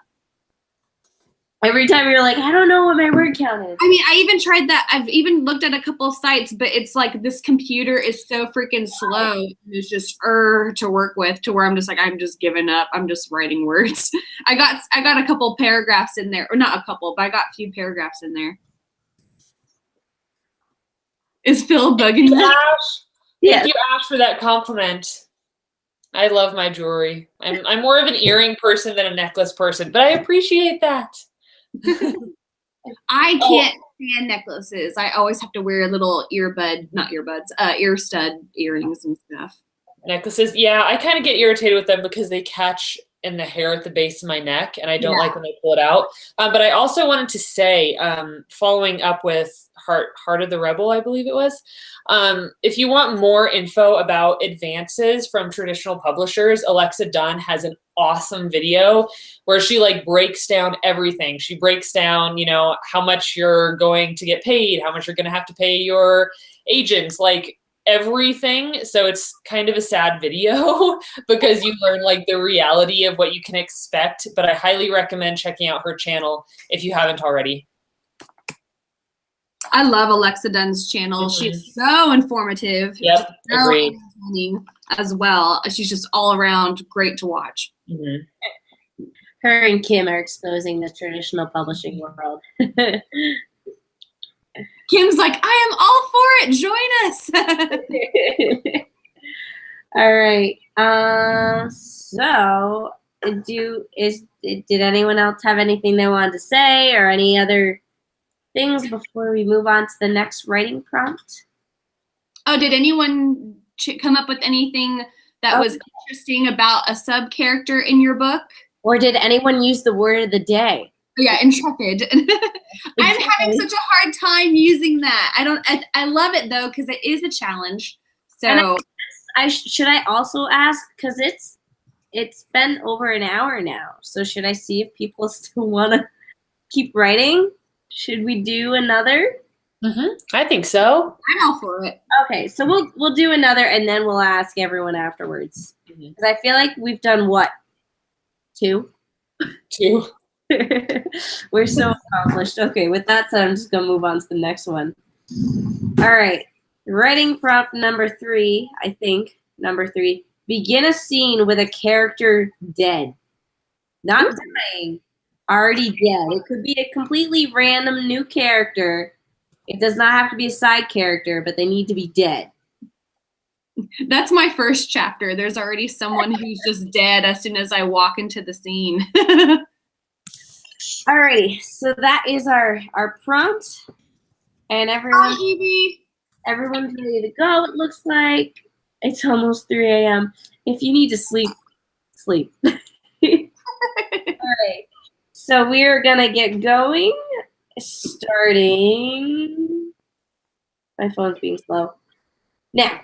Every time you're like, I don't know what my word count is. I mean, I even tried that. I've even looked at a couple of sites, but it's like this computer is so freaking slow. And it's just to work with, to where I'm just like, I'm just giving up. I'm just writing words. I got a couple paragraphs in there, or not a couple, but I got a few paragraphs in there. Is Phil bugging you? Thank you, Ash, for that compliment. I love my jewelry. I'm more of an earring person than a necklace person, but I appreciate that. I can't stand necklaces. I always have to wear little ear stud earrings and stuff. Necklaces, yeah, I kind of get irritated with them because they catch in the hair at the base of my neck, and I don't like when they pull it out. But I also wanted to say, following up with Heart of the Rebel, I believe it was, if you want more info about advances from traditional publishers, Alexa Dunn has an awesome video where she like breaks down everything. She breaks down, you know, how much you're going to get paid, how much you're going to have to pay your agents, like everything. So it's kind of a sad video because you learn like the reality of what you can expect, but I highly recommend checking out her channel if you haven't already. I love Alexa Dunn's channel. She's so informative. Yep, so agreed. Entertaining as well. She's just all around great to watch. Her and Kim are exposing the traditional publishing world. Kim's like, I am all for it. Join us. All right. So did anyone else have anything they wanted to say or any other things before we move on to the next writing prompt? Oh, did anyone come up with anything that was interesting about a sub character in your book? Or did anyone use the word of the day? Yeah, intrepid. I'm having such a hard time using that. I love it though because it is a challenge. So Should I also ask, because it's been over an hour now, so should I see if people still want to keep writing? Should we do another? I think so. I'm all for it. Okay, so we'll do another, and then we'll ask everyone afterwards. Because I feel like we've done what? 2? 2. We're so accomplished. Okay, with that said, I'm just gonna move on to the next one. All right, writing prompt number 3. I think number 3. Begin a scene with a character dead, not dying, already dead. It could be a completely random new character. It does not have to be a side character, but they need to be dead. That's my first chapter. There's already someone who's just dead as soon as I walk into the scene. Alrighty, so that is our prompt, and Hi, everyone's Evie. ready to go. It looks like it's almost 3 a.m. If you need to sleep, sleep. All right, so we're gonna get going. Starting. My phone's being slow. Now.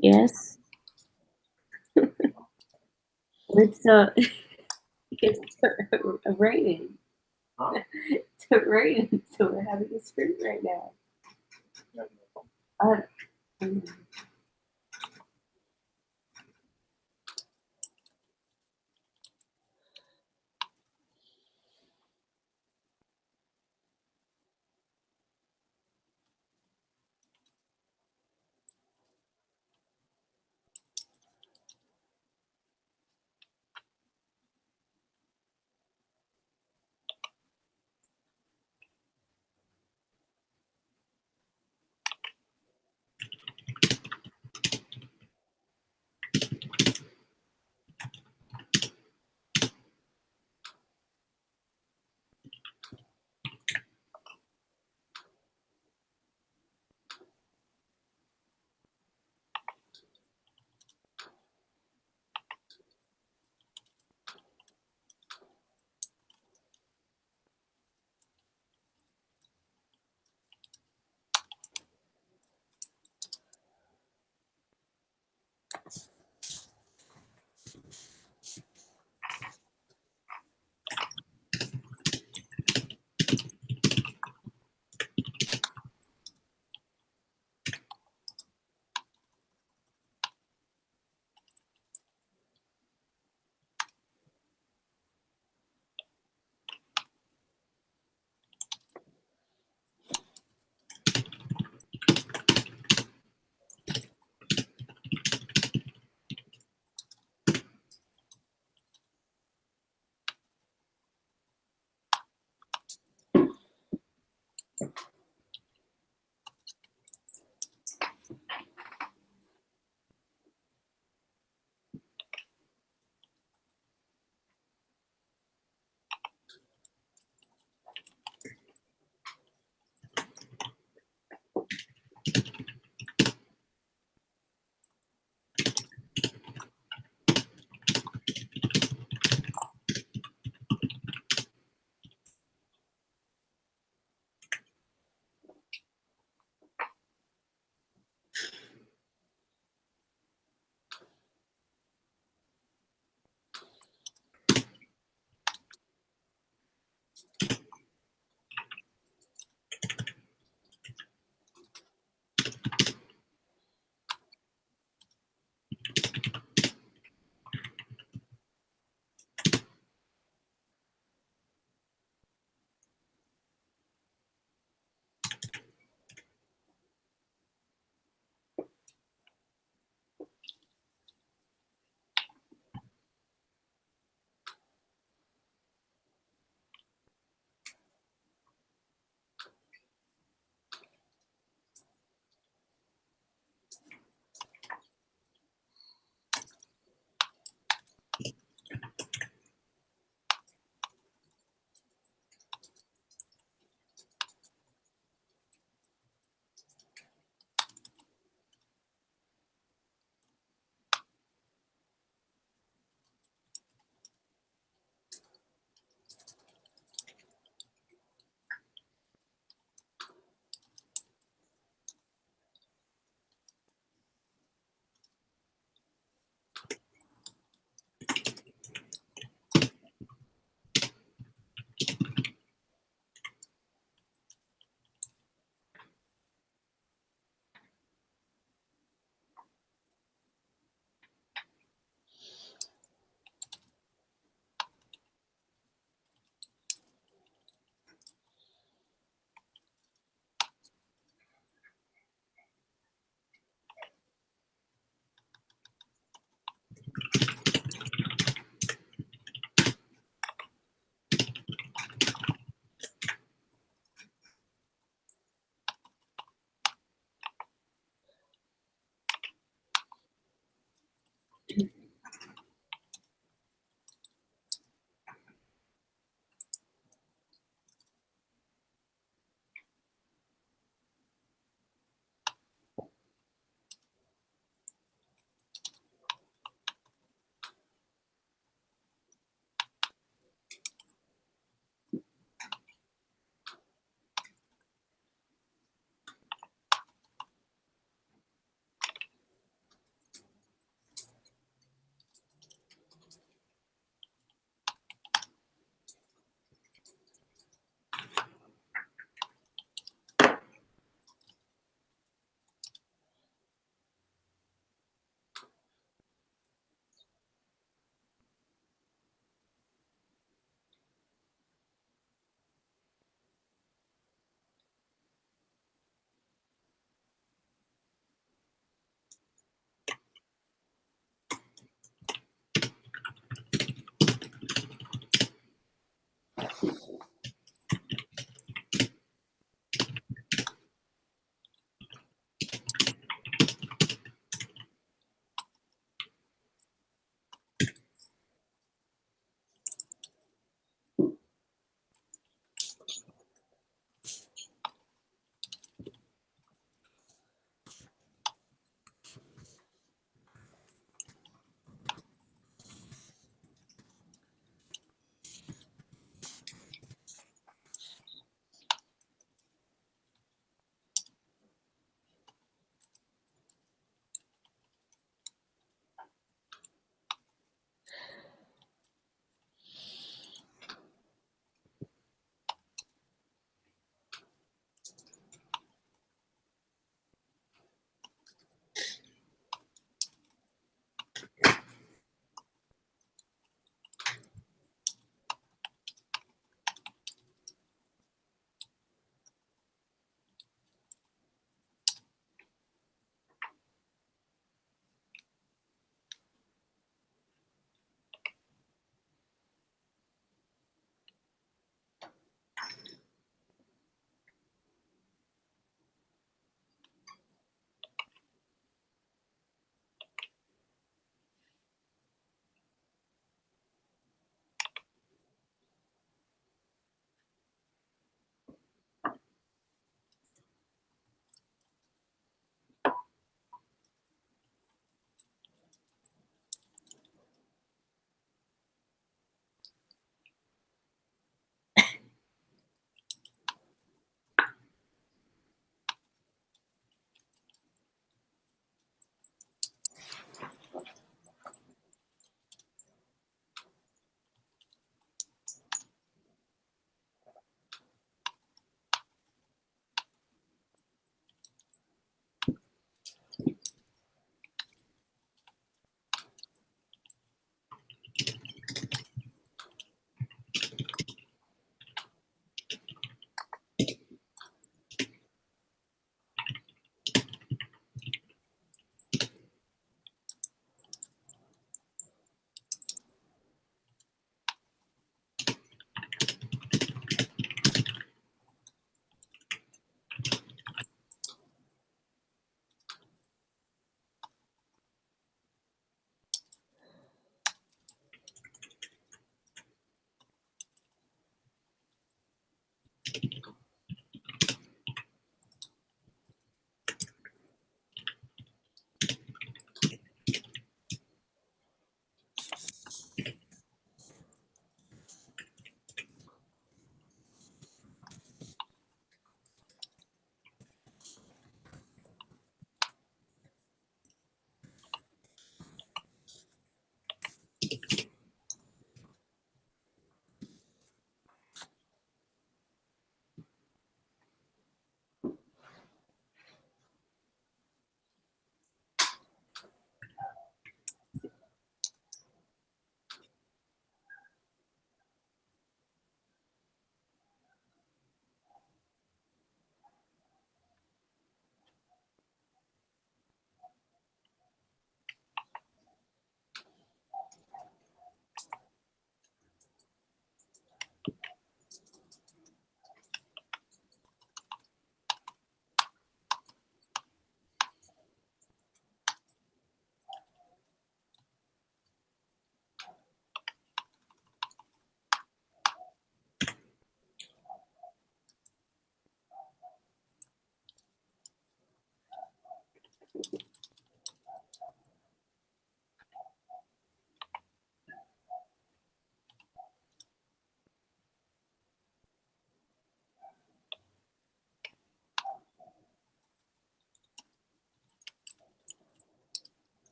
Yes. It's raining. It's raining, so we're having a sprint right now.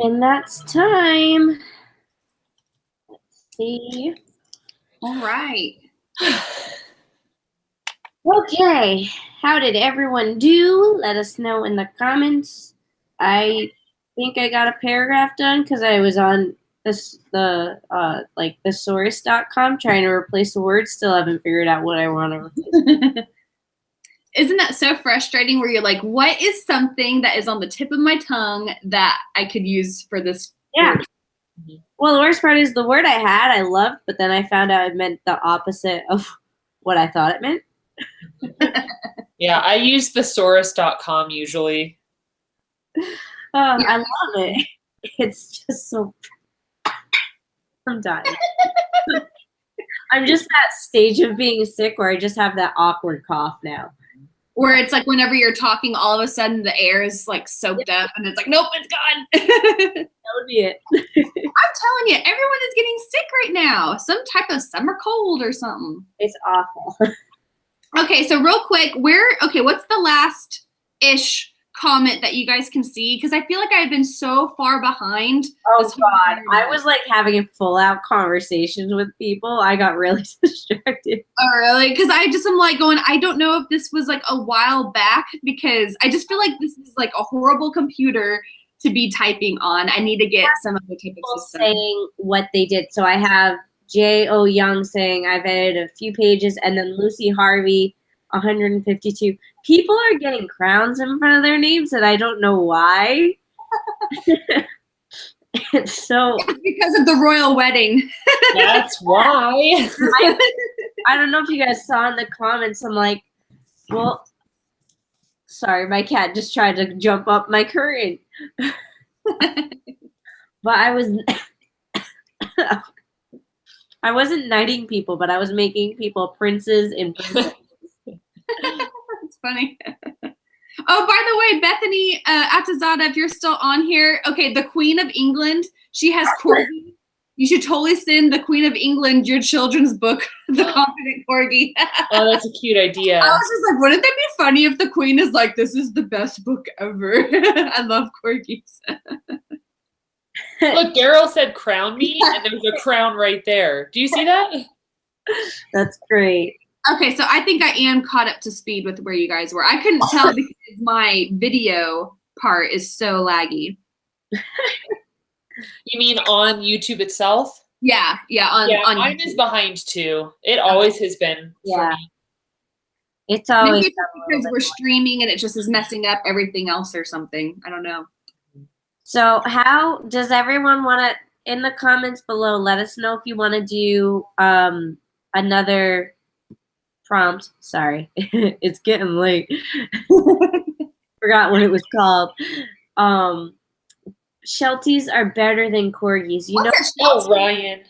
And that's time. Let's see. All right. Okay, how did everyone do? Let us know in the comments. I think I got a paragraph done because I was on thesaurus.com trying to replace the word. Still haven't figured out what I want to replace. Isn't that so frustrating where you're like, what is something that is on the tip of my tongue that I could use for this Yeah. word? Well, the worst part is the word I had, I loved, but then I found out it meant the opposite of what I thought it meant. Yeah, I use thesaurus.com usually. I love it. It's just so... I'm dying. I'm just that stage of being sick where I just have that awkward cough now. Where it's like whenever you're talking, all of a sudden the air is like soaked up and it's like, nope, it's gone. That would be it. I'm telling you, everyone is getting sick right now. Some type of summer cold or something. It's awful. Okay, so real quick, what's the last-ish comment that you guys can see? Because I feel like I've been so far behind. Oh, this whole God. time. I was, like, having full-out conversations with people. I got really distracted. Oh, really? Because I'm like going, I don't know if this was, like, a while back because I just feel like this is, like, a horrible computer to be typing on. I need to get some other type of system. Saying what they did. So I have J.O. Young saying I've edited a few pages, and then Lucy Harvey, 152. People are getting crowns in front of their names, and I don't know why. It's so... It's because of the royal wedding. That's why. I don't know if you guys saw in the comments, I'm like, well, sorry, my cat just tried to jump up my curtain. But I wasn't knighting people, but I was making people princes and princesses. That's funny. Oh, by the way, Bethany Atazada, if you're still on here, okay, the Queen of England, she has corgi. You should totally send the Queen of England your children's book, The Confident Corgi. Oh, that's a cute idea. I was just like, wouldn't that be funny if the Queen is like, this is the best book ever. I love corgis. Look, Daryl said crown me, and there's a crown right there. Do you see that? That's great. Okay, so I think I am caught up to speed with where you guys were. I couldn't tell because my video part is so laggy. You mean on YouTube itself? Yeah, on mine YouTube. is behind too. It always has been for me. It's always Maybe it's because we're streaming and it just is messing up everything else or something. I don't know. So how does everyone want to, in the comments below, let us know if you want to do another prompt. Sorry, it's getting late. Forgot what it was called. Shelties are better than corgis. You know. Oh, Ryan.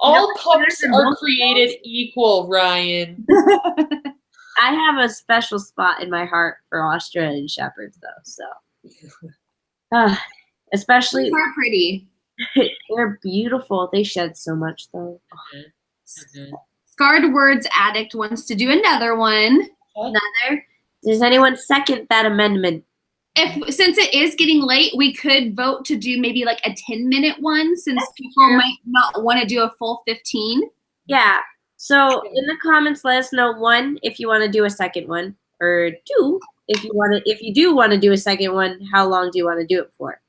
All pups are created equal, Ryan. I have a special spot in my heart for Australian Shepherds, though. So, especially They are pretty. They're beautiful. They shed so much, though. Scarred Words Addict wants to do another one. Another. Does anyone second that amendment? since it is getting late, we could vote to do maybe like a 10-minute one since people might not want to do a full 15. Yeah. So in the comments, let us know, 1, if you want to do a second one, or 2, if you do want to do a second one, how long do you want to do it for?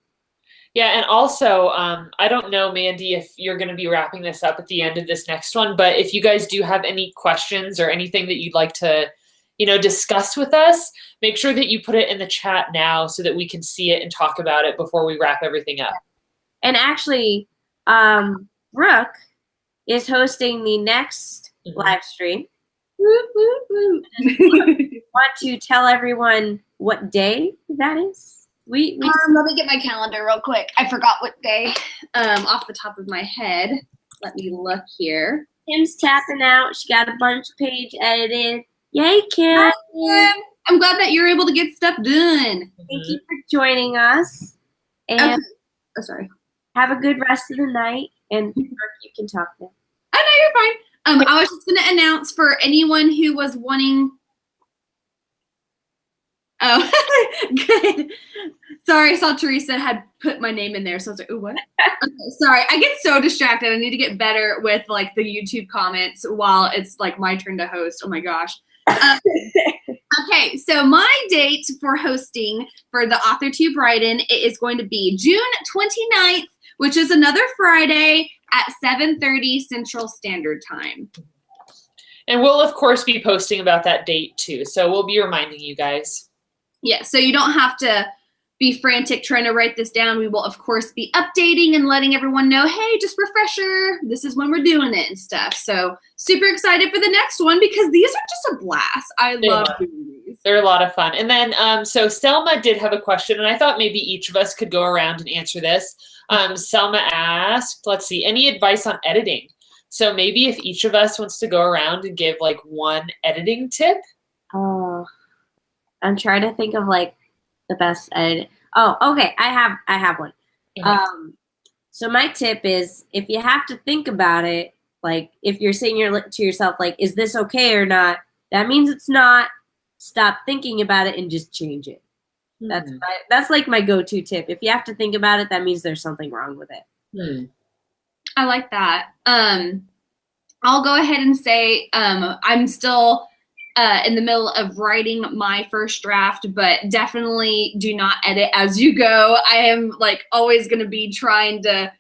Yeah, and also, I don't know, Mandi, if you're going to be wrapping this up at the end of this next one, but if you guys do have any questions or anything that you'd like to, discuss with us, make sure that you put it in the chat now so that we can see it and talk about it before we wrap everything up. And actually, Brooke is hosting the next live stream. Want to tell everyone what day that is? Let me get my calendar real quick. I forgot what day off the top of my head. Let me look here. Kim's tapping out. She got a bunch of page edited. Yay, Kim. Hi, Kim. I'm glad that you're able to get stuff done. Thank you for joining us. And okay. Oh, sorry. Have a good rest of the night. And you can talk now. Oh, no, you're fine. I was just going to announce for anyone who was wanting. Oh, good. Sorry, I saw Teresa had put my name in there, so I was like, ooh, what? Okay, sorry, I get so distracted. I need to get better with like the YouTube comments while it's like my turn to host. Oh my gosh. Okay, so my date for hosting for the AuthorTube write-in is going to be June 29th, which is another Friday at 7:30 Central Standard Time. And we'll, of course, be posting about that date too, so we'll be reminding you guys. Yeah, so you don't have to be frantic trying to write this down. We will, of course, be updating and letting everyone know, hey, just refresher, this is when we're doing it and stuff. So super excited for the next one because these are just a blast. I love doing these. They're a lot of fun. And then, so Selma did have a question, and I thought maybe each of us could go around and answer this. Selma asked, let's see, any advice on editing? So maybe if each of us wants to go around and give like one editing tip. Oh, I'm trying to think of like the best edit. Oh, okay. I have one. So my tip is if you have to think about it, like if you're saying to yourself, like, is this okay or not? That means it's not. Stop thinking about it and just change it. That's like my go-to tip. If you have to think about it, that means there's something wrong with it. I like that. I'll go ahead and say I'm still in the middle of writing my first draft, but definitely do not edit as you go. I am like always going to be trying to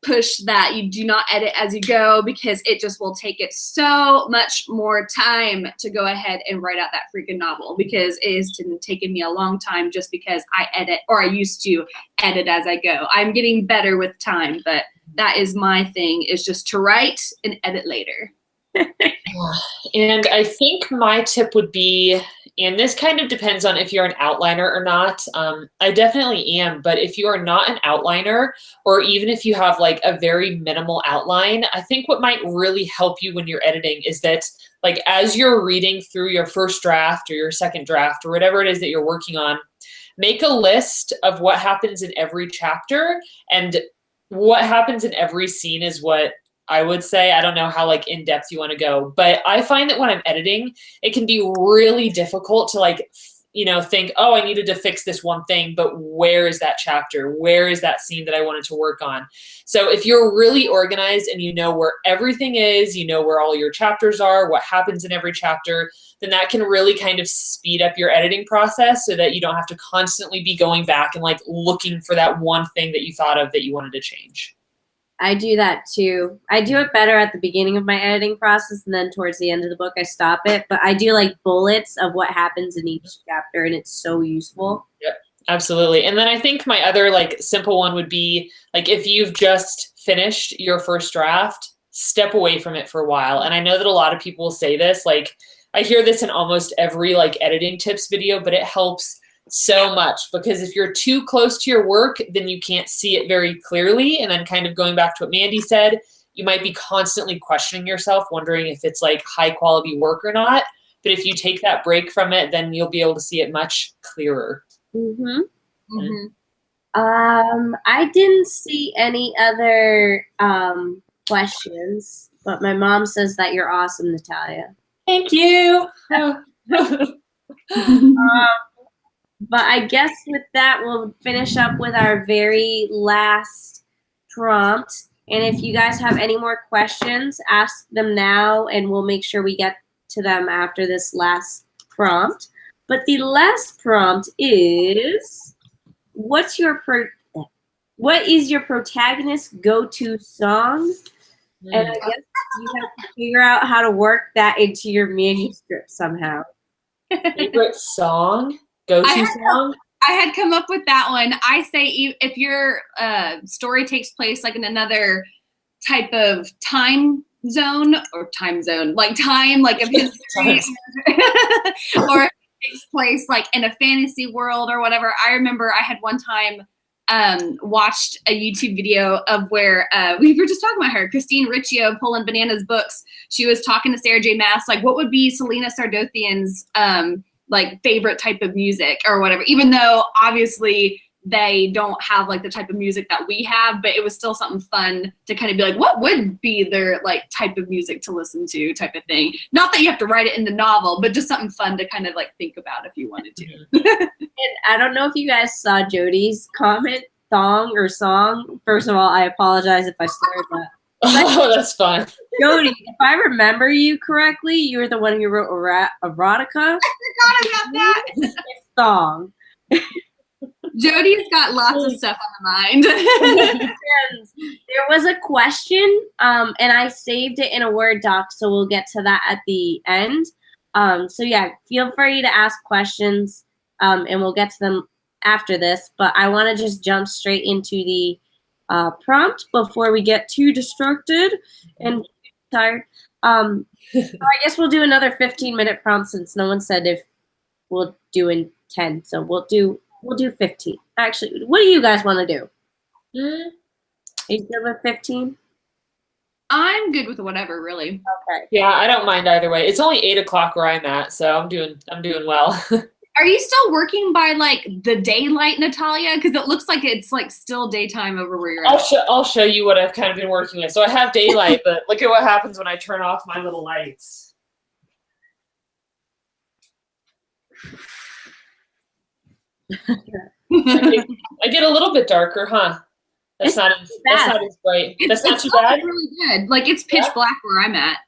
push that you do not edit as you go because it just will take it so much more time to go ahead and write out that freaking novel because it has taken me a long time just because I edit, or I used to edit as I go. I'm getting better with time, but that is my thing, is just to write and edit later. And I think my tip would be, and this kind of depends on if you're an outliner or not. I definitely am, but if you are not an outliner, or even if you have like a very minimal outline, I think what might really help you when you're editing is that like as you're reading through your first draft or your second draft or whatever it is that you're working on, make a list of what happens in every chapter, and what happens in every scene is what I would say. I don't know how like in depth you want to go, but I find that when I'm editing, it can be really difficult to like, think, oh, I needed to fix this one thing, but where is that chapter? Where is that scene that I wanted to work on? So if you're really organized and you know where everything is, you know where all your chapters are, what happens in every chapter, then that can really kind of speed up your editing process so that you don't have to constantly be going back and like looking for that one thing that you thought of that you wanted to change. I do that too. I do it better at the beginning of my editing process, and then towards the end of the book I stop it. But I do like bullets of what happens in each chapter, and it's so useful. Yep, absolutely. And then I think my other like simple one would be like if you've just finished your first draft, step away from it for a while. And I know that a lot of people will say this, like I hear this in almost every like editing tips video, but it helps so much because if you're too close to your work, then you can't see it very clearly. And then kind of going back to what Mandi said, you might be constantly questioning yourself, wondering if it's like high quality work or not. But if you take that break from it, then you'll be able to see it much clearer. I didn't see any other questions, but my mom says that you're awesome, Natalia. Thank you. But I guess with that, we'll finish up with our very last prompt. And if you guys have any more questions, ask them now, and we'll make sure we get to them after this last prompt. But the last prompt is, what is your protagonist's go-to song? And I guess you have to figure out how to work that into your manuscript somehow. Favorite song? Go-to song? I had come up with that one. I say if your story takes place like in another type of time zone, like time, like of history, or it takes place like in a fantasy world or whatever. I remember I had one time watched a YouTube video of where we were just talking about her, Christine Riccio, Pulling Bananas Books. She was talking to Sarah J. Maas, like, what would be Selena Sardothian's like favorite type of music or whatever, even though obviously they don't have like the type of music that we have, but it was still something fun to kind of be like, what would be their like type of music to listen to type of thing. Not that you have to write it in the novel, but just something fun to kind of like think about if you wanted to. And I don't know if you guys saw Jody's comment, thong or song. First of all, I apologize if I slurred that. Oh, that's fine. Jody, if I remember you correctly, you were the one who wrote erotica. I forgot about that. Song. Jody's got lots of stuff on the mind. There was a question, and I saved it in a Word doc, so we'll get to that at the end. So yeah, feel free to ask questions, and we'll get to them after this. But I want to just jump straight into the prompt before we get too distracted and tired. So I guess we'll do another 15-minute prompt since no one said if we'll do in 10. So we'll do 15. Actually, what do you guys want to do? Are you good with 15? I'm good with whatever, really. Okay. Yeah, I don't mind either way. It's only 8 o'clock where I'm at, so I'm doing well. Are you still working by like the daylight, Natalia? Because it looks like it's like still daytime over where you're at. I'll show you what I've kind of been working with. So I have daylight, but look at what happens when I turn off my little lights. I get a little bit darker, huh? That's not as bright. That's not too bad. Really good. Like it's pitch black where I'm at.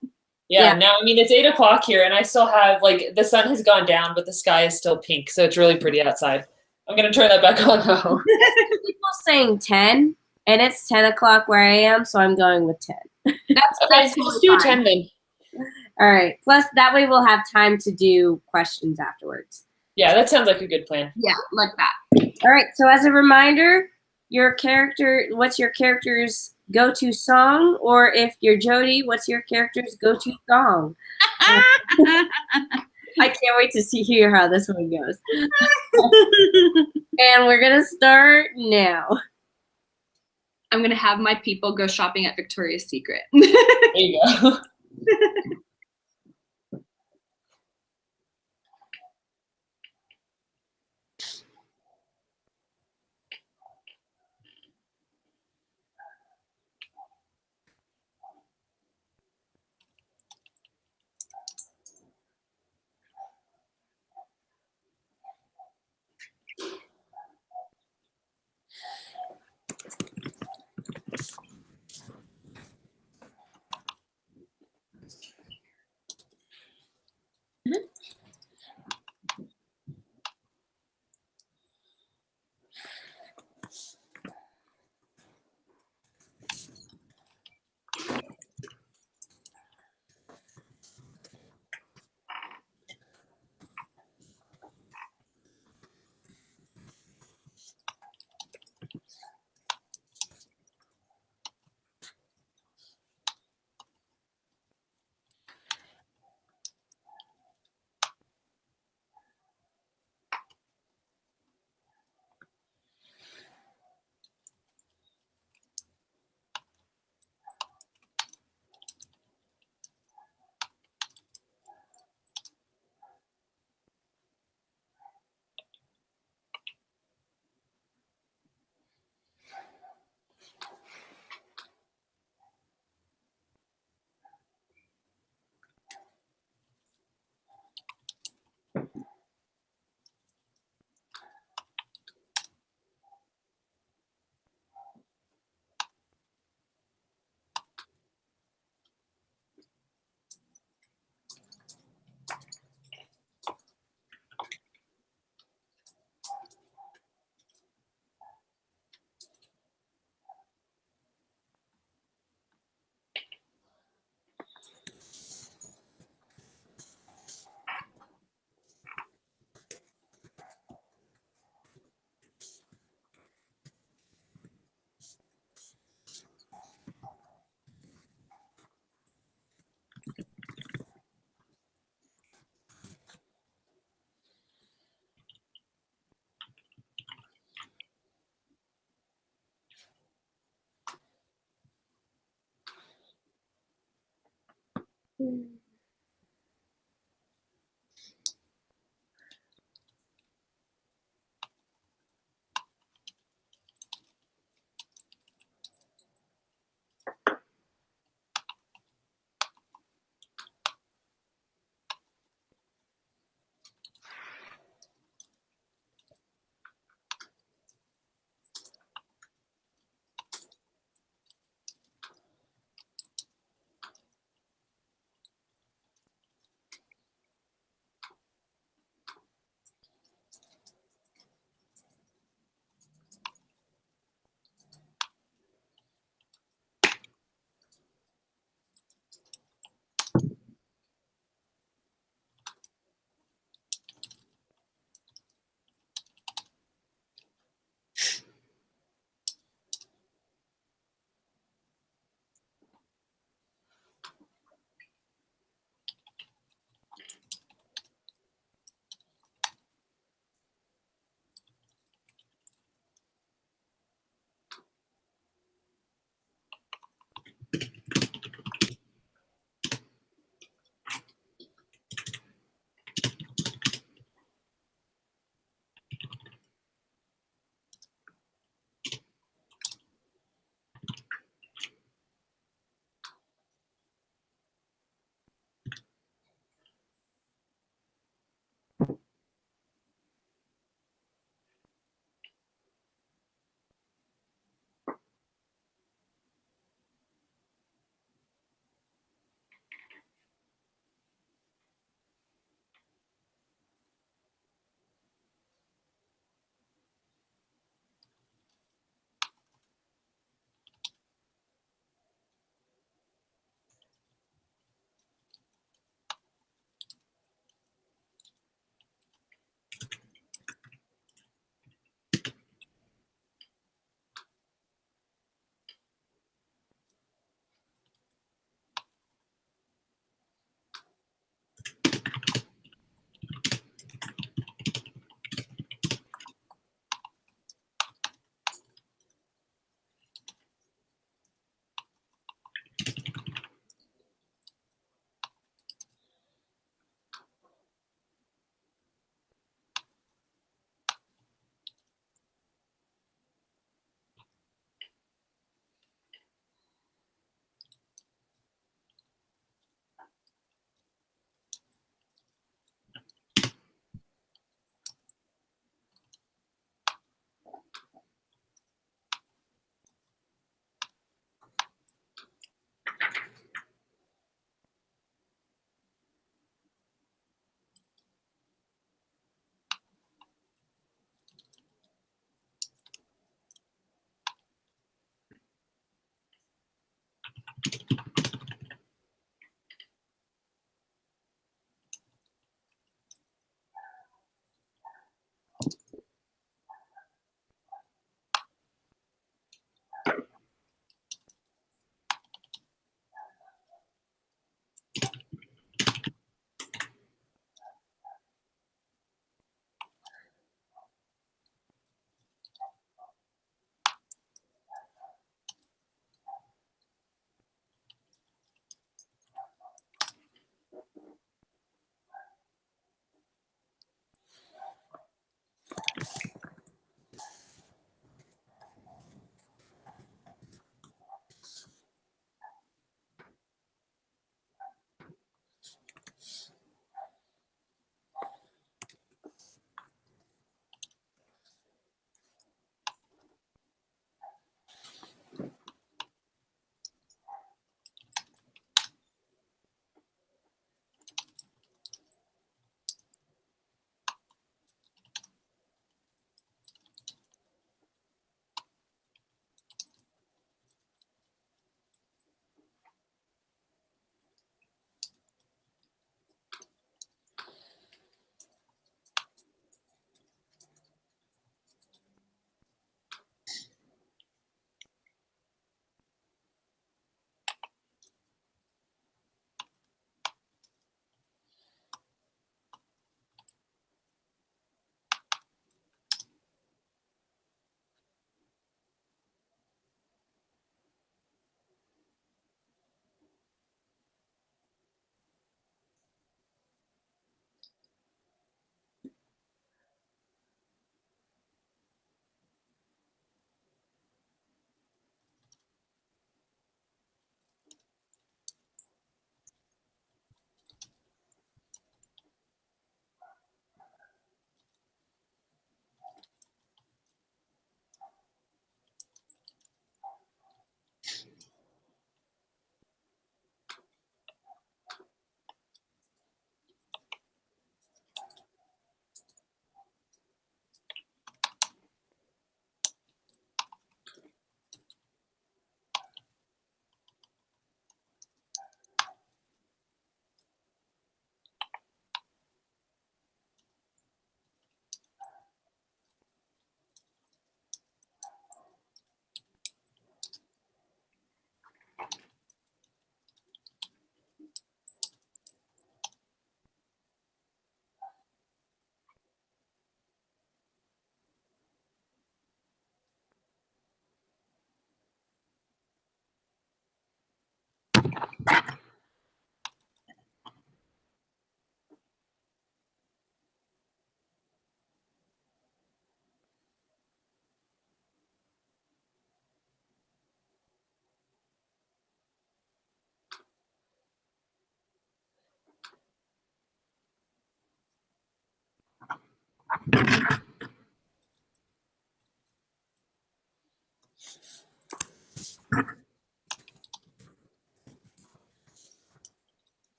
Yeah, now, I mean, it's 8 o'clock here, and I still have, like, the sun has gone down, but the sky is still pink, so it's really pretty outside. I'm going to turn that back on now. People saying 10, and it's 10 o'clock where I am, so I'm going with 10. That's let's do 10 then. All right. Plus, that way we'll have time to do questions afterwards. Yeah, that sounds like a good plan. Yeah, like that. All right. So as a reminder, what's your character's go-to song? Or if you're Jody, what's your character's go-to song? I can't wait to hear how this one goes. And we're going to start now. I'm going to have my people go shopping at Victoria's Secret. There you go.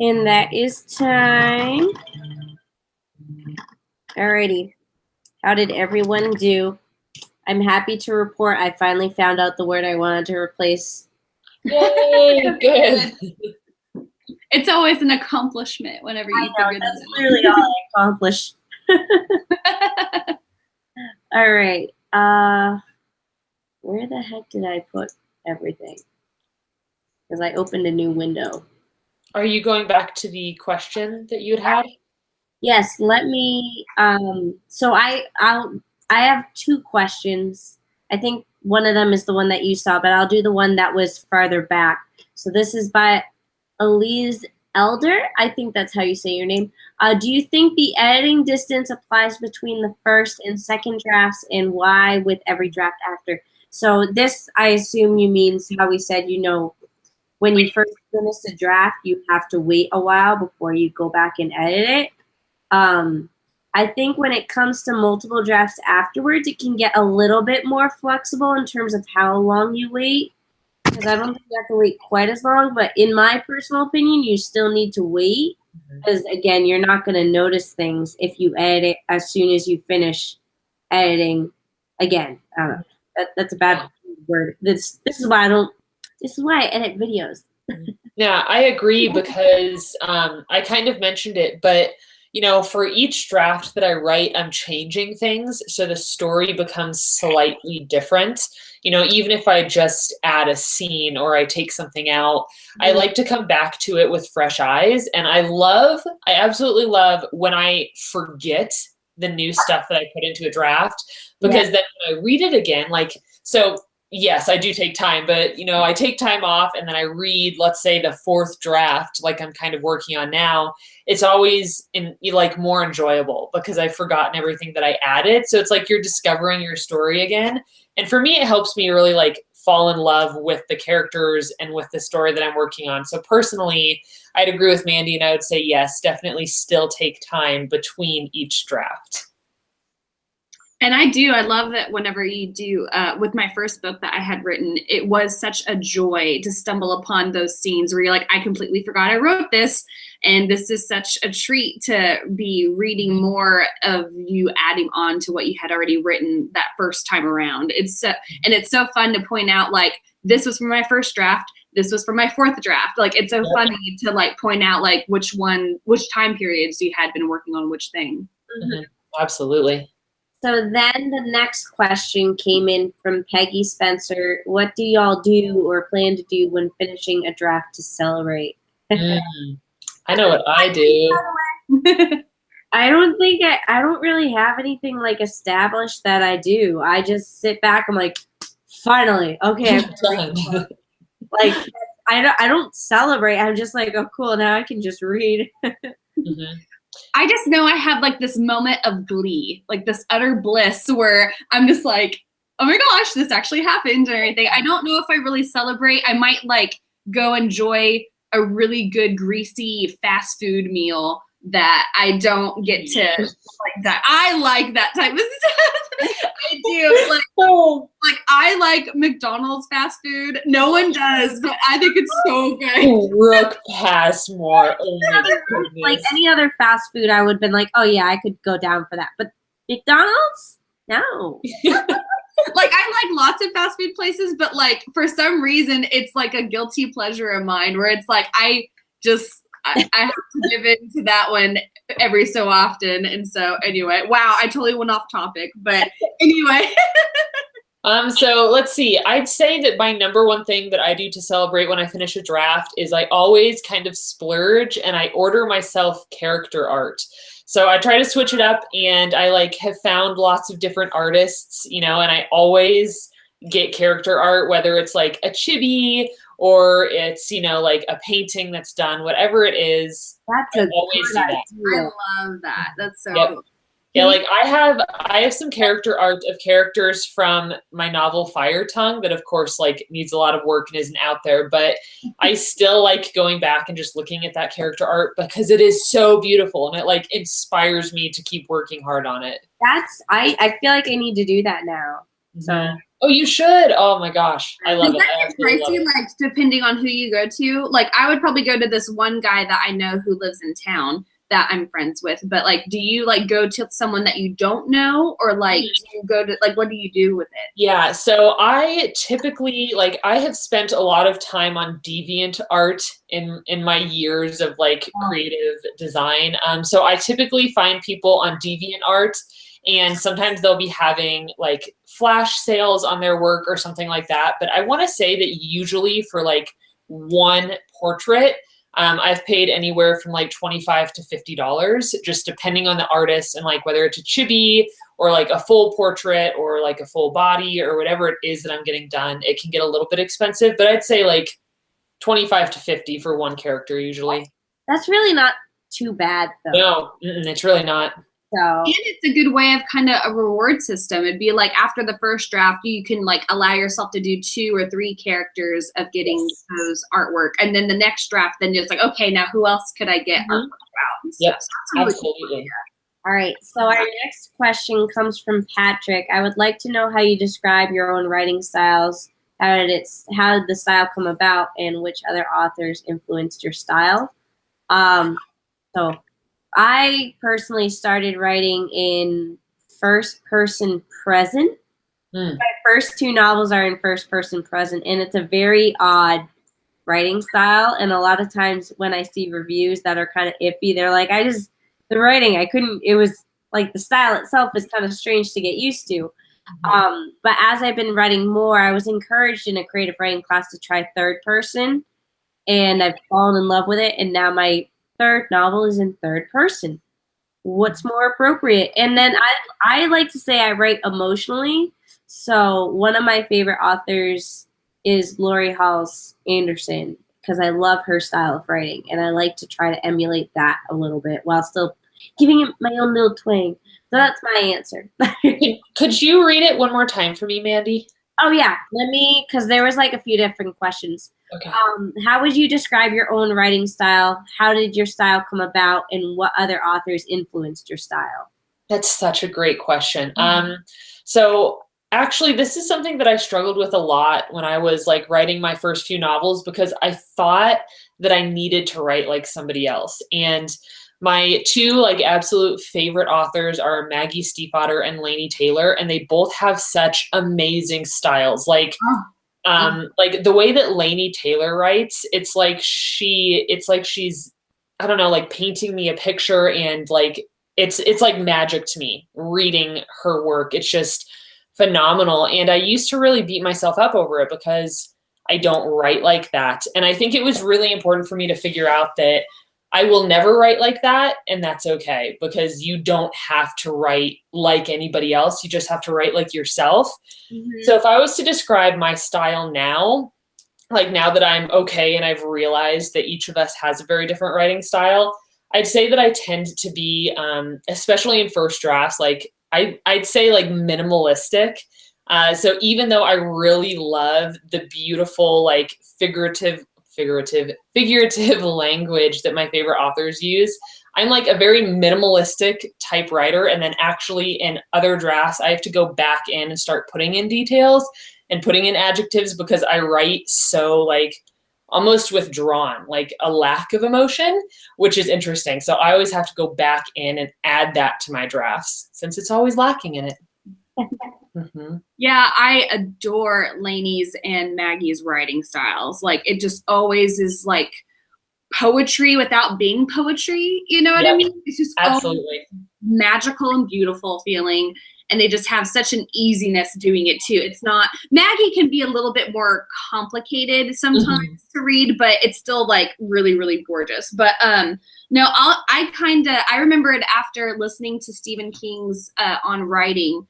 And that is time. Alrighty. How did everyone do? I'm happy to report I finally found out the word I wanted to replace. Yay, good. It's always an accomplishment whenever you figure That's that literally all I accomplished. out. All right. Where the heck did I put everything? Because I opened a new window. Are you going back to the question that you had? Yes, let me. So I have two questions. I think one of them is the one that you saw, but I'll do the one that was farther back. So this is by Elise Elder. I think that's how you say your name. Do you think the editing distance applies between the first and second drafts, and why with every draft after? So this, I assume you means how we said, when you first finish a draft, you have to wait a while before you go back and edit it. I think when it comes to multiple drafts afterwards, it can get a little bit more flexible in terms of how long you wait, because I don't think you have to wait quite as long. But in my personal opinion, you still need to wait, because again, you're not going to notice things if you edit it as soon as you finish editing. Again, I don't know. That's a bad word. This is why I don't. This is why I edit videos. Yeah, I agree, because I kind of mentioned it, but for each draft that I write, I'm changing things so the story becomes slightly different. Even if I just add a scene or I take something out, I like to come back to it with fresh eyes. And I absolutely love when I forget the new stuff that I put into a draft, because then when I read it again, yes, I do take time, but I take time off and then I read, let's say, the fourth draft, like I'm kind of working on now. It's always more enjoyable because I've forgotten everything that I added. So it's like you're discovering your story again. And for me, it helps me really fall in love with the characters and with the story that I'm working on. So personally, I'd agree with Mandi, and I would say yes, definitely still take time between each draft. And I love that whenever you do, with my first book that I had written, it was such a joy to stumble upon those scenes where you're like, I completely forgot I wrote this. And this is such a treat to be reading more of you adding on to what you had already written that first time around. It's so fun to point out, this was from my first draft. This was from my fourth draft. It's so funny to point out which time periods you had been working on which thing. Mm-hmm. Absolutely. So then the next question came in from Peggy Spencer. What do y'all do or plan to do when finishing a draft to celebrate? I know what I do. I don't really have anything established that I do. I just sit back. I'm like, finally, okay. I don't celebrate. I'm just like, oh, cool. Now I can just read. Mm-hmm. I just know I have this moment of glee, this utter bliss where I'm just like, oh my gosh, this actually happened or anything. I don't know if I really celebrate. I might go enjoy a really good greasy fast food meal that I don't get to that. I like that type of stuff. I do. I like McDonald's fast food? No one does, but I think it's so good. Brooke Passmore. Oh my goodness. Like any other fast food, I would have been like, oh yeah, I could go down for that. But McDonald's? No. Like, I like lots of fast food places, but like for some reason, it's like a guilty pleasure of mine where it's like I have to give in to that one every so often. And so anyway, wow, I totally went off topic, but anyway. So let's see. I'd say that my number one thing that I do to celebrate when I finish a draft is I always kind of splurge and I order myself character art. So I try to switch it up, and I like have found lots of different artists, you know, and I always get character art, whether it's like a chibi or it's, you know, like a painting that's done, whatever it is. That's I always do that. I love that. That's so Yep. cool. Yeah, like I have some character art of characters from my novel Fire Tongue that of course like needs a lot of work and isn't out there, but I still like going back and just looking at that character art because it is so beautiful and it like inspires me to keep working hard on it. I feel like I need to do that now. So Oh, you should. Oh my gosh. I love it. Does I that get absolutely love pricey, it. like depending on who you go to? Like I would probably go to this one guy that I know who lives in town that I'm friends with, but like do you like go to someone that you don't know, or like do you go to like what do you do with it? Yeah, so I typically like I have spent a lot of time on deviant art in my years of like creative design. So I typically find people on deviant art, and sometimes they'll be having like flash sales on their work or something like that. But I want to say that usually for like one portrait, I've paid anywhere from like $25 to $50, just depending on the artist and like whether it's a chibi or like a full portrait or like a full body or whatever it is that I'm getting done. It can get a little bit expensive, but I'd say like 25 to 50 for one character usually. that's really not too bad though. No, it's really not. So And it's a good way of kind of a reward system. It'd be like after the first draft, you can like allow yourself to do 2 or 3 characters of getting those artwork. And then the next draft, then it's like, okay, now who else could I get artwork about? And Yep, stuff. So that's really cool. absolutely. all right. So our next question comes from Patrick. I would like to know how you describe your own writing styles. How did the style come about, and which other authors influenced your style? So I personally started writing in first person present. My first 2 novels are in first person present, and it's a very odd writing style. And a lot of times when I see reviews that are kind of iffy, they're like, the writing, it was like the style itself is kind of strange to get used to. But as I've been writing more, I was encouraged in a creative writing class to try third person, and I've fallen in love with it. And now my 3rd novel is in 3rd person. What's more appropriate? And then I like to say I write emotionally. So one of my favorite authors is Lori Halse Anderson, because I love her style of writing, and I like to try to emulate that a little bit while still giving it my own little twang. So that's my answer. Could you read it one more time for me, Mandy? Oh yeah, because there was like a few different questions. Okay. How would you describe your own writing style? How did your style come about, and what other authors influenced your style? That's such a great question. So actually, this is something that I struggled with a lot when I was like writing my first few novels, because I thought that I needed to write like somebody else. And my 2 like absolute favorite authors are Maggie Stiefvater and Laini Taylor, and they both have such amazing styles. Like the way that Laini Taylor writes, it's like she's, I don't know, like painting me a picture, and like it's like magic to me reading her work. It's just phenomenal. And I used to really beat myself up over it because I don't write like that. And I think it was really important for me to figure out that I will never write like that, and that's okay, because you don't have to write like anybody else. You just have to write like yourself. So if I was to describe my style now, like now that I'm okay and I've realized that each of us has a very different writing style, I'd say that I tend to be, especially in first drafts, like I'd say like minimalistic. So even though I really love the beautiful, like figurative language that my favorite authors use, I'm like a very minimalistic type writer, and then actually in other drafts, I have to go back in and start putting in details and putting in adjectives because I write so like almost withdrawn, like a lack of emotion, which is interesting. So I always have to go back in and add that to my drafts since it's always lacking in it. Yeah, I adore Lainey's and Maggie's writing styles. Like it just always is like poetry without being poetry. You know what I mean? It's just absolutely magical and beautiful feeling. And they just have such an easiness doing it too. It's not, Maggie can be a little bit more complicated sometimes to read, but it's still like really, really gorgeous. But no, I remember it after listening to Stephen King's On Writing,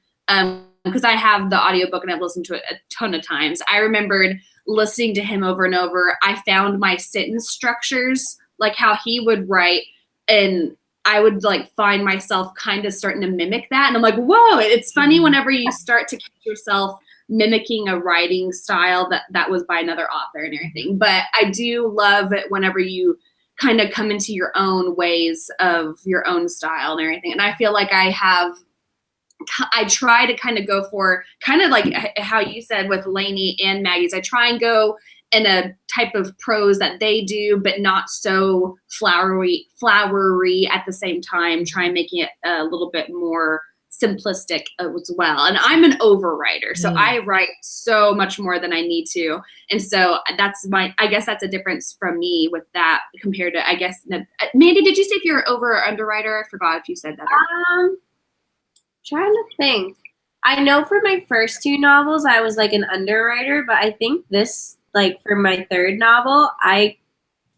because I have the audiobook and I've listened to it a ton of times. I remembered listening to him over and over. I found my sentence structures, like how he would write, and I would like find myself kind of starting to mimic that. And I'm like, whoa, it's funny whenever you start to catch yourself mimicking a writing style that was by another author and everything. But I do love it whenever you kind of come into your own ways of your own style and everything. And I feel like I try to kind of go for kind of like how you said with Lainey and Maggie's. I try and go in a type of prose that they do, but not so flowery at the same time. Try and making it a little bit more simplistic as well. And I'm an overwriter, so I write so much more than I need to. And so I guess that's a difference from me with that compared to, I guess, Mandi, did you say if you're over or underwriter? I forgot if you said that. Trying to think. I know for my first two novels, I was like an underwriter, but I think this, like for my third novel, I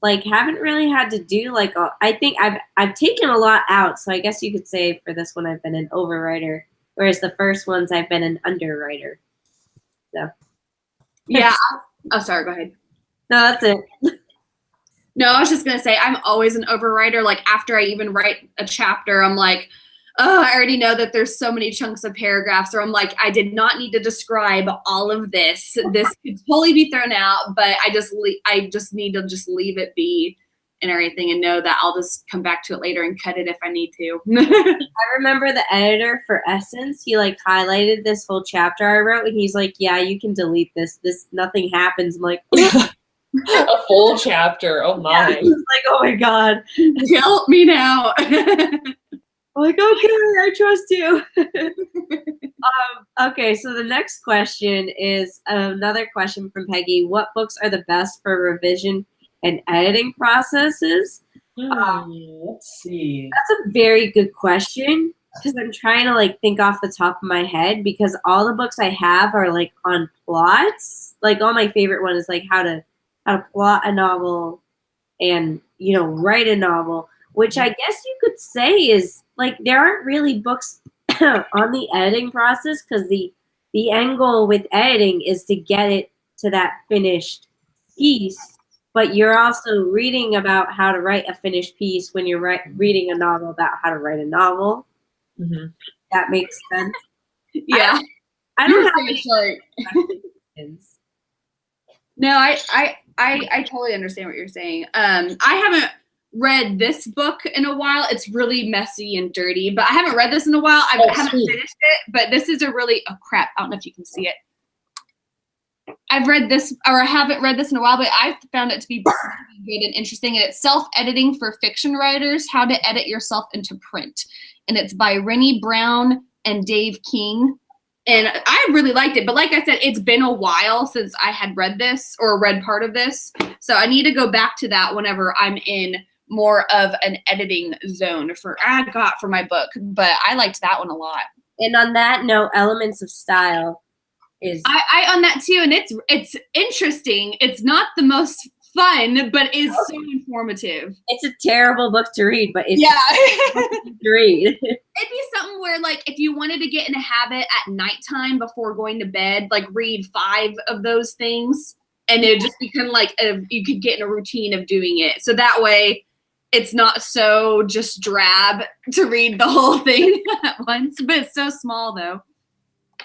like haven't really had to do like, I think I've taken a lot out. So I guess you could say for this one, I've been an overwriter, whereas the first ones I've been an underwriter. So. Yeah. Oh, sorry. Go ahead. No, that's it. No, I was just going to say, I'm always an overwriter. Like after I even write a chapter, I'm like, oh, I already know that there's so many chunks of paragraphs, or I'm like, I did not need to describe all of this. This could totally be thrown out, but I just need to just leave it be and everything and know that I'll just come back to it later and cut it if I need to. I remember the editor for Essence, he like highlighted this whole chapter I wrote and he's like, yeah, you can delete this. Nothing happens. I'm like, a full chapter. Oh my. Yeah, he's like, oh my God. Help me now. I'm like, okay, I trust you. Okay, so the next question is another question from Peggy. What books are the best for revision and editing processes? Let's see. That's a very good question because I'm trying to like think off the top of my head because all the books I have are like on plots. Like all my favorite one is like how to plot a novel and, you know, write a novel, which I guess you could say is like there aren't really books on the editing process because the end goal with editing is to get it to that finished piece. But you're also reading about how to write a finished piece when you're reading a novel about how to write a novel. That makes sense. Yeah. I don't have any questions. No, I totally understand what you're saying. I haven't read this book in a while. It's really messy and dirty, but I haven't read this in a while. I haven't finished it, but this is a really, oh crap, I don't know if you can see it. I've read this, or I haven't read this in a while, but I found it to be good and interesting. And it's Self-Editing for Fiction Writers, How to Edit Yourself into Print. And it's by Rennie Brown and Dave King. And I really liked it. But like I said, it's been a while since I had read this or read part of this. So I need to go back to that whenever I'm in more of an editing zone for my book. But I liked that one a lot. And on that note, Elements of Style is I on that too, and it's interesting. It's not the most fun, but is so informative. It's a terrible book to read, but it's to read. It'd be something where, like, if you wanted to get in a habit at nighttime before going to bed, like read 5 of those things, and it just become like you could get in a routine of doing it. So that way, it's not so just drab to read the whole thing at once. But it's so small, though.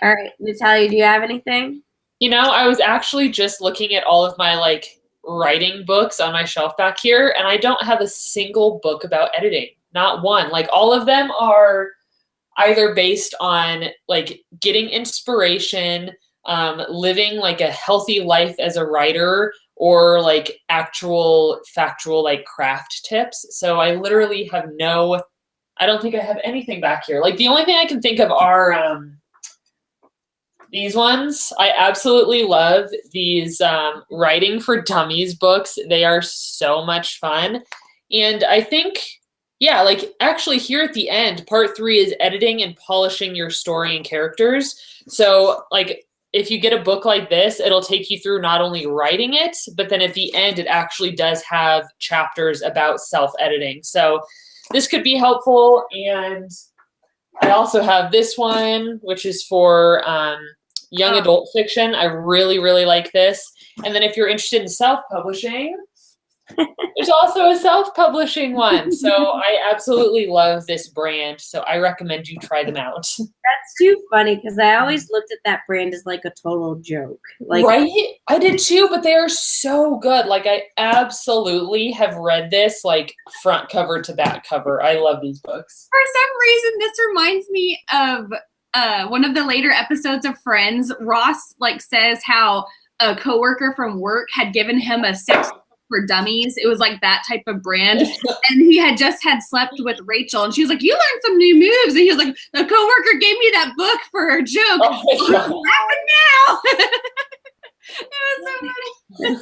All right, Natalia, do you have anything? You know, I was actually just looking at all of my like writing books on my shelf back here, and I don't have a single book about editing. not one. Like all of them are either based on like getting inspiration, living like a healthy life as a writer, or like actual factual like craft tips. So I literally have I don't think I have anything back here. Like the only thing I can think of are these ones. I absolutely love these Writing for Dummies books. They are so much fun. And I think, yeah, like actually here at the end, part 3 is editing and polishing your story and characters. So like if you get a book like this, it'll take you through not only writing it, but then at the end, it actually does have chapters about self-editing. So this could be helpful. And I also have this one, which is for young adult fiction. I really, really like this. And then if you're interested in self-publishing, there's also a self-publishing one. So I absolutely love this brand. So I recommend you try them out. That's too funny because I always looked at that brand as like a total joke. Like, right? I did too, but they are so good. Like I absolutely have read this like front cover to back cover. I love these books. For some reason, this reminds me of one of the later episodes of Friends. Ross like says how a coworker from work had given him a sex for dummies. It was like that type of brand. And he had just slept with Rachel. And she was like, you learned some new moves. And he was like, the coworker gave me that book for a joke. Oh my God. Now. It was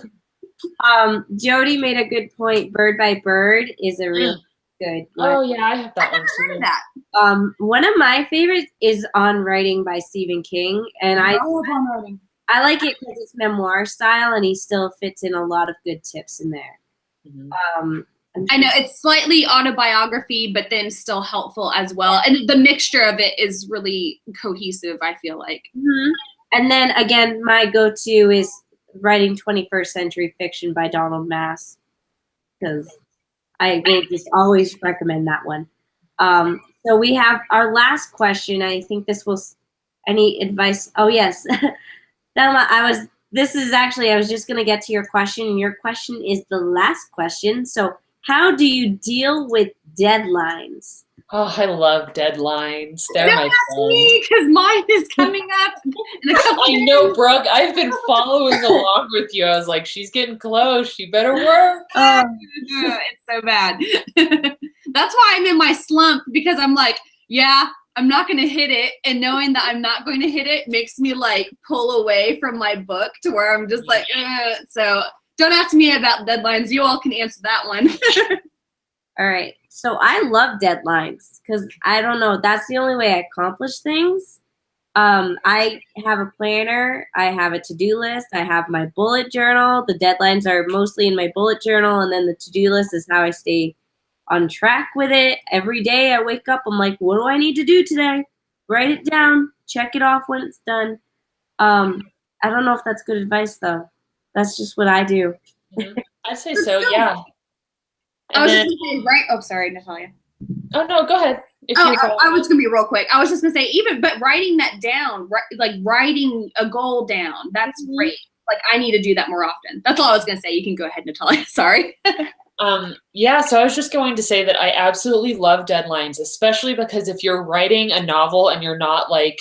so funny. Jody made a good point. Bird by Bird is a really good one. Oh yeah, I have that one Heard too. of that. One of my favorites is On Writing by Stephen King. And I love On Writing. I like it because it's memoir style and he still fits in a lot of good tips in there. Mm-hmm. I know it's slightly autobiography, but then still helpful as well. And the mixture of it is really cohesive, I feel like. Mm-hmm. And then again, my go-to is Writing 21st Century Fiction by Donald Mass, because I will just always recommend that one. So we have our last question. I think this will, any advice? Oh yes. Thelma, I was just going to get to your question, and your question is the last question. So how do you deal with deadlines? Oh, I love deadlines. They're Don't my ask friend. me, because mine is coming up in a couple I know, Brooke. I've been following along with you. I was like, she's getting close. She better work. It's so bad. That's why I'm in my slump, because I'm like, yeah, I'm not going to hit it. And knowing that I'm not going to hit it makes me like pull away from my book to where I'm just like, ugh. So don't ask me about deadlines. You all can answer that one. All right. So I love deadlines because I don't know. That's the only way I accomplish things. I have a planner. I have a to-do list. I have my bullet journal. The deadlines are mostly in my bullet journal. And then the to-do list is how I stay on track with it. Every day I wake up, I'm like, what do I need to do today? Write it down, check it off when it's done. I don't know if that's good advice though. That's just what I do. Mm-hmm. I'd say so, yeah. I was just going to say, right? Oh, sorry, Natalia. Oh, no, go ahead. I was going to be real quick. I was just going to say, but writing that down, like writing a goal down, that's great. Like, I need to do that more often. That's all I was going to say. You can go ahead, Natalia. Sorry. Yeah, so I was just going to say that I absolutely love deadlines, especially because if you're writing a novel and you're not like,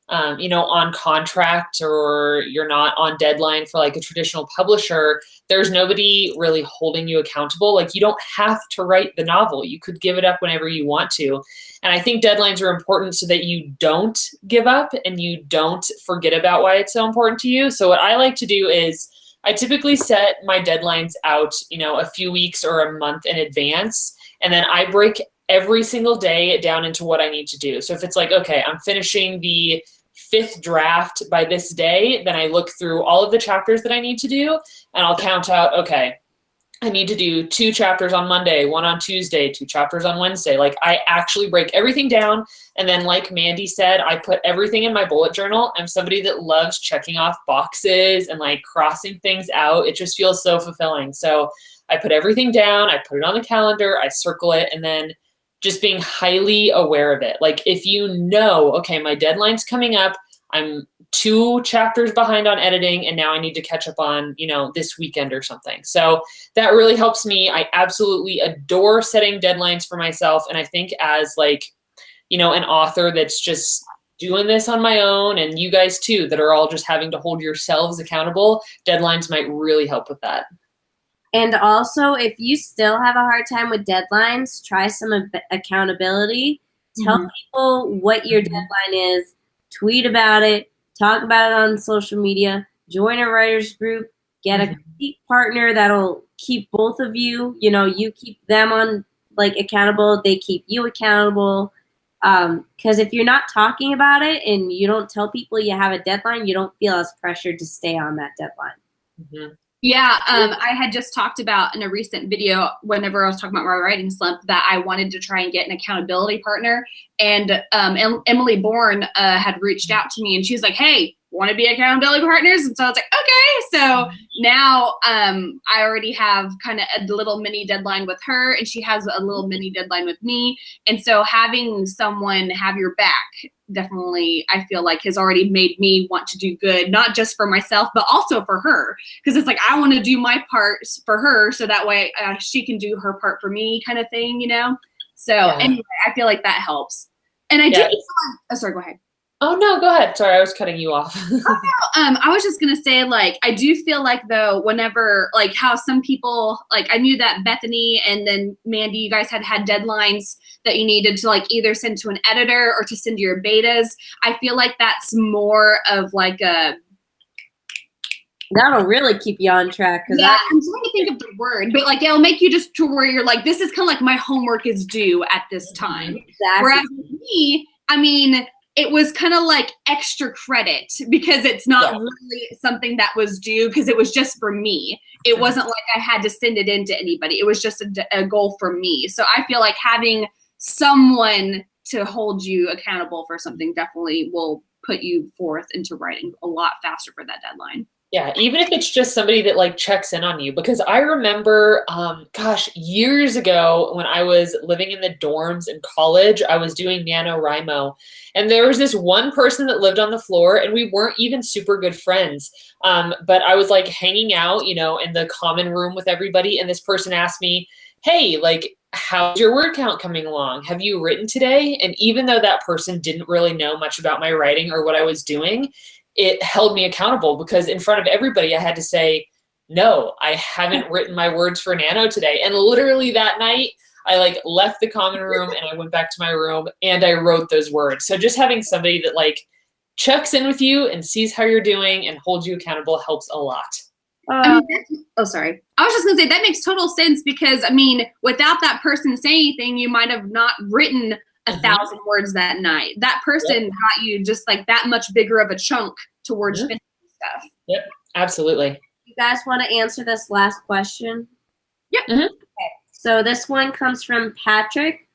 on contract or you're not on deadline for like a traditional publisher, there's nobody really holding you accountable. Like you don't have to write the novel. You could give it up whenever you want to. And I think deadlines are important so that you don't give up and you don't forget about why it's so important to you. So what I like to do is I typically set my deadlines out, a few weeks or a month in advance. And then I break every single day down into what I need to do. So if it's like, okay, I'm finishing the 5th draft by this day, then I look through all of the chapters that I need to do and I'll count out, okay, I need to do 2 chapters on Monday, 1 on Tuesday, 2 chapters on Wednesday. Like I actually break everything down. And then like Mandi said, I put everything in my bullet journal. I'm somebody that loves checking off boxes and like crossing things out. It just feels so fulfilling. So I put everything down, I put it on the calendar, I circle it, and then just being highly aware of it. Like if okay, my deadline's coming up, I'm 2 chapters behind on editing, and now I need to catch up on, this weekend or something. So that really helps me. I absolutely adore setting deadlines for myself. And I think as an author that's just doing this on my own, and you guys too, that are all just having to hold yourselves accountable, deadlines might really help with that. And also, if you still have a hard time with deadlines, try some accountability. Tell people what your deadline is, tweet about it, talk about it on social media, join a writer's group, get a partner that'll keep both of you, you keep them on accountable, they keep you accountable. Because if you're not talking about it and you don't tell people you have a deadline, you don't feel as pressured to stay on that deadline. Yeah, I had just talked about in a recent video, whenever I was talking about my writing slump, that I wanted to try and get an accountability partner. And Emily Bourne had reached out to me, and she was like, hey, want to be accountability partners? And so I was like, okay. So now I already have kind of a little mini deadline with her, and she has a little mini deadline with me. And so having someone have your back definitely, I feel like, has already made me want to do good, not just for myself, but also for her. Because it's like, I want to do my part for her so that way she can do her part for me, kind of thing, So anyway, I feel like that helps. And I did, sorry, go ahead. Oh, no, go ahead. Sorry, I was cutting you off. I was just going to say, I do feel like, though, whenever, how some people, I knew that Bethany and then Mandi, you guys had deadlines that you needed to, either send to an editor or to send to your betas. I feel like that's more of, a... That'll really keep you on track. Yeah, I'm trying to think of the word, but, it'll make you just to where you're this is kind of my homework is due at this time. Exactly. Whereas with me, it was kind of extra credit because it's not really something that was due because it was just for me. It wasn't like I had to send it in to anybody. It was just a goal for me. So I feel like having someone to hold you accountable for something definitely will put you forth into writing a lot faster for that deadline. Yeah, even if it's just somebody that checks in on you, because I remember, years ago when I was living in the dorms in college, I was doing NaNoWriMo, and there was this one person that lived on the floor, and we weren't even super good friends. But I was hanging out, in the common room with everybody, and this person asked me, hey, how's your word count coming along? Have you written today? And even though that person didn't really know much about my writing or what I was doing, it held me accountable because in front of everybody, I had to say, no, I haven't written my words for Nano today. And literally that night, I left the common room and I went back to my room and I wrote those words. So just having somebody that checks in with you and sees how you're doing and holds you accountable helps a lot. Sorry. I was just going to say that makes total sense because, without that person saying anything, you might have not written 1,000 words that night. That person got you just that much bigger of a chunk towards finishing stuff. Yep, absolutely. You guys want to answer this last question? Yep. Okay. So this one comes from Patrick.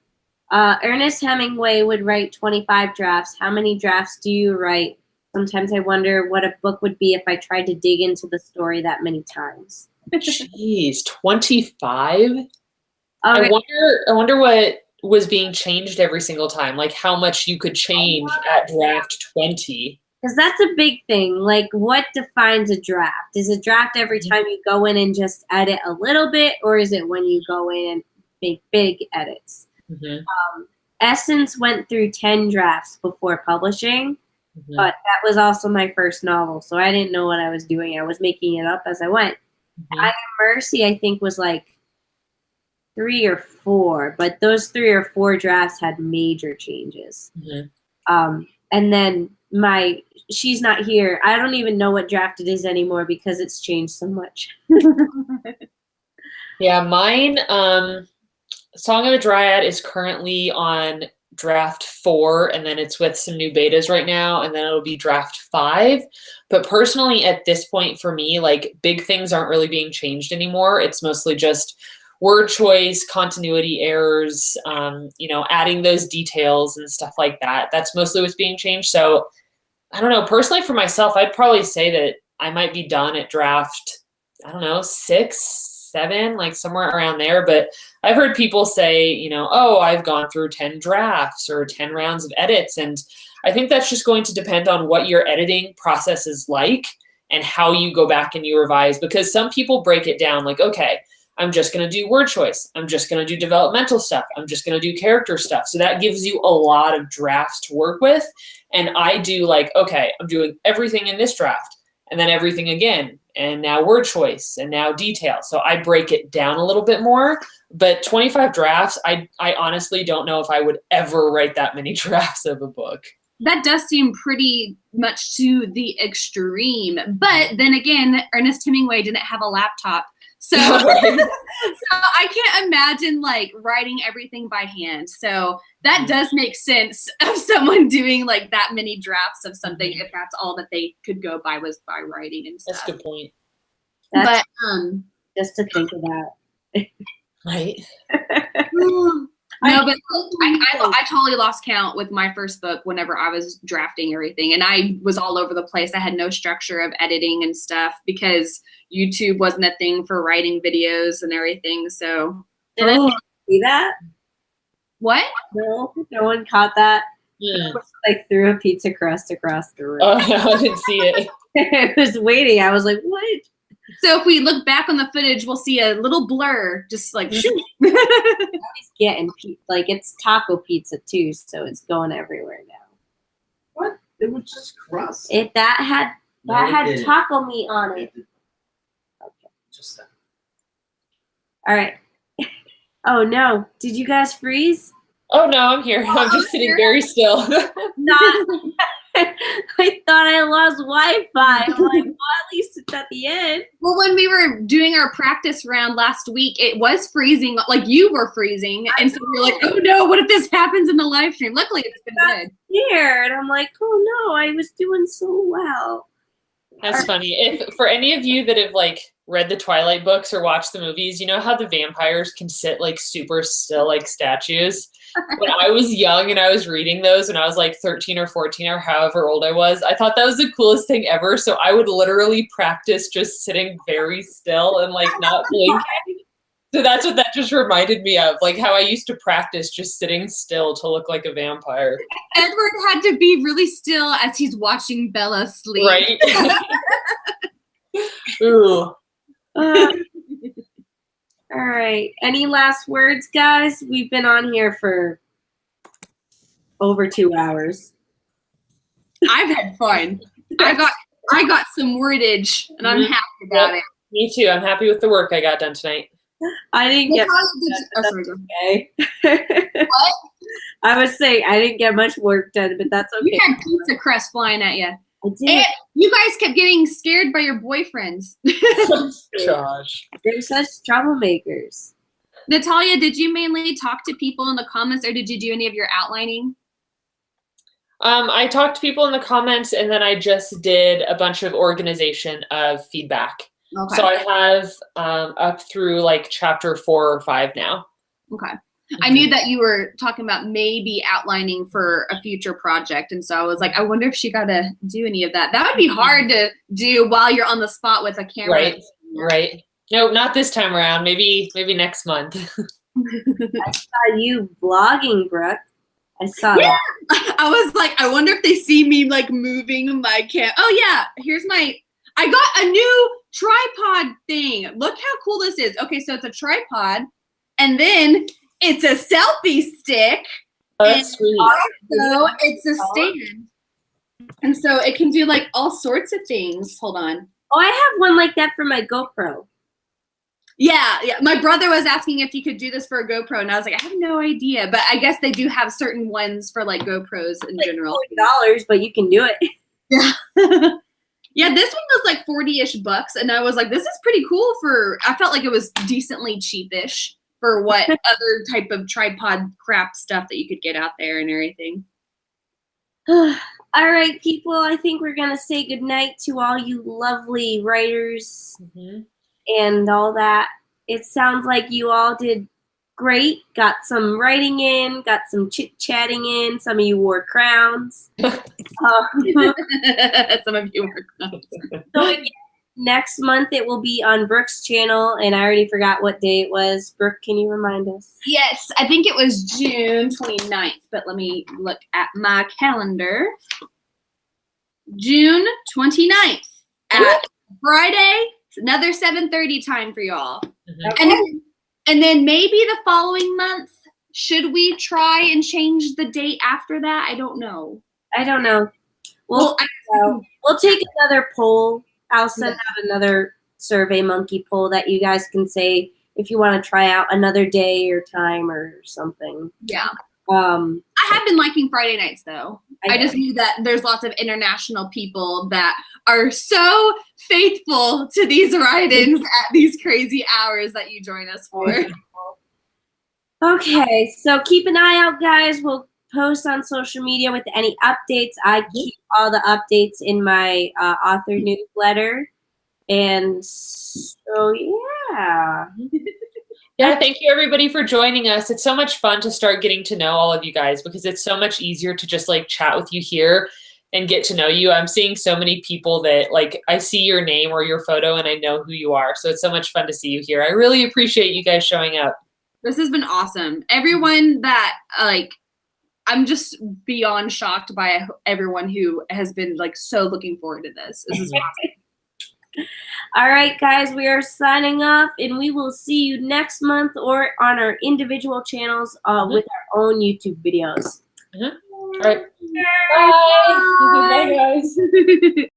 Ernest Hemingway would write 25 drafts. How many drafts do you write? Sometimes I wonder what a book would be if I tried to dig into the story that many times. Jeez, 25? Okay. I wonder what was being changed every single time, how much you could change at draft 20. Because that's a big thing. What defines a draft? Is a draft every time you go in and just edit a little bit, or is it when you go in and make big edits? Essence went through 10 drafts before publishing, but that was also my first novel, so I didn't know what I was doing. I was making it up as I went. I Am Mercy, I think, was 3 or 4, but those 3 or 4 drafts had major changes. And then She's Not Here, I don't even know what draft it is anymore because it's changed so much. Yeah, mine, Song of the Dryad is currently on draft 4, and then it's with some new betas right now, and then it'll be draft 5. But personally, at this point for me, big things aren't really being changed anymore. It's mostly just word choice, continuity errors, adding those details and stuff like that. That's mostly what's being changed. So I don't know, personally for myself, I'd probably say that I might be done at draft, 6, 7, somewhere around there. But I've heard people say, oh, I've gone through 10 drafts or 10 rounds of edits. And I think that's just going to depend on what your editing process is like and how you go back and you revise, because some people break it down like, okay, I'm just going to do word choice. I'm just going to do developmental stuff. I'm just going to do character stuff. So that gives you a lot of drafts to work with. And I do like, okay, I'm doing everything in this draft and then everything again. And now word choice and now detail. So I break it down a little bit more, but 25 drafts, I honestly don't know if I would ever write that many drafts of a book. That does seem pretty much to the extreme. But then again, Ernest Hemingway didn't have a laptop. So, so I can't imagine like writing everything by hand. So that does make sense of someone doing like that many drafts of something if that's all that they could go by was by writing and stuff. That's a good point. That's But just to think about. Right. No, but I totally lost count with my first book whenever I was drafting everything. And I was all over the place. I had no structure of editing and stuff because YouTube wasn't a thing for writing videos and everything. So Did I see that? what? No one caught that. Yeah. Like threw a pizza crust across the room. Oh, no, I didn't see it. I was waiting. I was like, what? So if we look back on the footage, we'll see a little blur just like He's getting like it's taco pizza too, so it's going everywhere now. What? It was just crust. That had No, it didn't. taco meat on it. Okay. Just that. All right. Oh no! Did you guys freeze? Oh, no, I'm here. I'm just sitting very still. Not. I thought I lost Wi-Fi. I'm like, well, at least it's at the end. Well, when we were doing our practice round last week, it was freezing, like you were freezing. And so we were like, oh no, what if this happens in the live stream? Luckily, it's been good. Here, and I'm like, oh no, I was doing so well. That's funny. If for any of you that have like read the Twilight books or watched the movies, you know how the vampires can sit like super still like statues? When I was young and I was reading those when I was like 13 or 14 or however old I was, I thought that was the coolest thing ever. So I would literally practice just sitting very still and like not blinking. So that's what that just reminded me of, like how I used to practice just sitting still to look like a vampire. Edward had to be really still as he's watching Bella sleep. Right? Ooh. All right. Any last words, guys? We've been on here for over 2 hours. I've had fun. I got some wordage, and I'm happy about it. Me too. I'm happy with the work I got done tonight. I didn't get okay. What? I was saying I didn't get much work done, but that's okay. You had pizza crust flying at you. I did. And you guys kept getting scared by your boyfriends. Gosh. They're such troublemakers. Natalia, did you mainly talk to people in the comments, or did you do any of your outlining? I talked to people in the comments, and then I just did a bunch of organization of feedback. Okay. So I have up through like chapter 4 or 5 now. Okay. I knew that you were talking about maybe outlining for a future project. And so I was like, I wonder if she got to do any of that. That would be hard to do while you're on the spot with a camera. Right. Right. No, not this time around. Maybe next month. I saw you vlogging, Brooke. I saw Yeah. that. I was like, I wonder if they see me like moving my cam. Oh yeah, I got a new tripod thing. Look how cool this is. Okay, so it's a tripod, and then it's a selfie stick. Oh, that's sweet. So it's a stand. And so it can do like all sorts of things. Hold on. Oh, I have one like that for my GoPro. Yeah. My brother was asking if you could do this for a GoPro, and I was like, I have no idea. But I guess they do have certain ones for like GoPros in Like general. $40, but you can do it. Yeah. Yeah, this one was like 40-ish bucks, and I was like, this is pretty cool I felt like it was decently cheapish for what other type of tripod crap stuff that you could get out there and everything. All right, people, I think we're going to say goodnight to all you lovely writers and all that. It sounds like you all did great. Got some writing in, got some chit-chatting in. Some of you wore crowns. Some of you were. So next month it will be on Brooke's channel, and I already forgot what day it was. Brooke, can you remind us? Yes, I think it was June 29th, but let me look at my calendar. June 29th at Friday. It's another 7:30 time for y'all. And then maybe the following month, should we try and change the date after that? I don't know. We'll take another poll. I'll send out another Survey Monkey poll that you guys can say if you want to try out another day or time or something. Yeah. I have been liking Friday nights though. I just knew that there's lots of international people that are so faithful to these write-ins at these crazy hours that you join us for. Okay, so keep an eye out, guys. We'll post on social media with any updates. I keep all the updates in my author newsletter. And so, yeah. Yeah, thank you everybody for joining us. It's so much fun to start getting to know all of you guys because it's so much easier to just like chat with you here and get to know you. I'm seeing so many people that like I see your name or your photo and I know who you are. So it's so much fun to see you here. I really appreciate you guys showing up. This has been awesome. Everyone that I'm just beyond shocked by everyone who has been like so looking forward to this. This is awesome. All right, guys, we are signing off, and we will see you next month or on our individual channels with our own YouTube videos. All right. Bye. Bye, guys.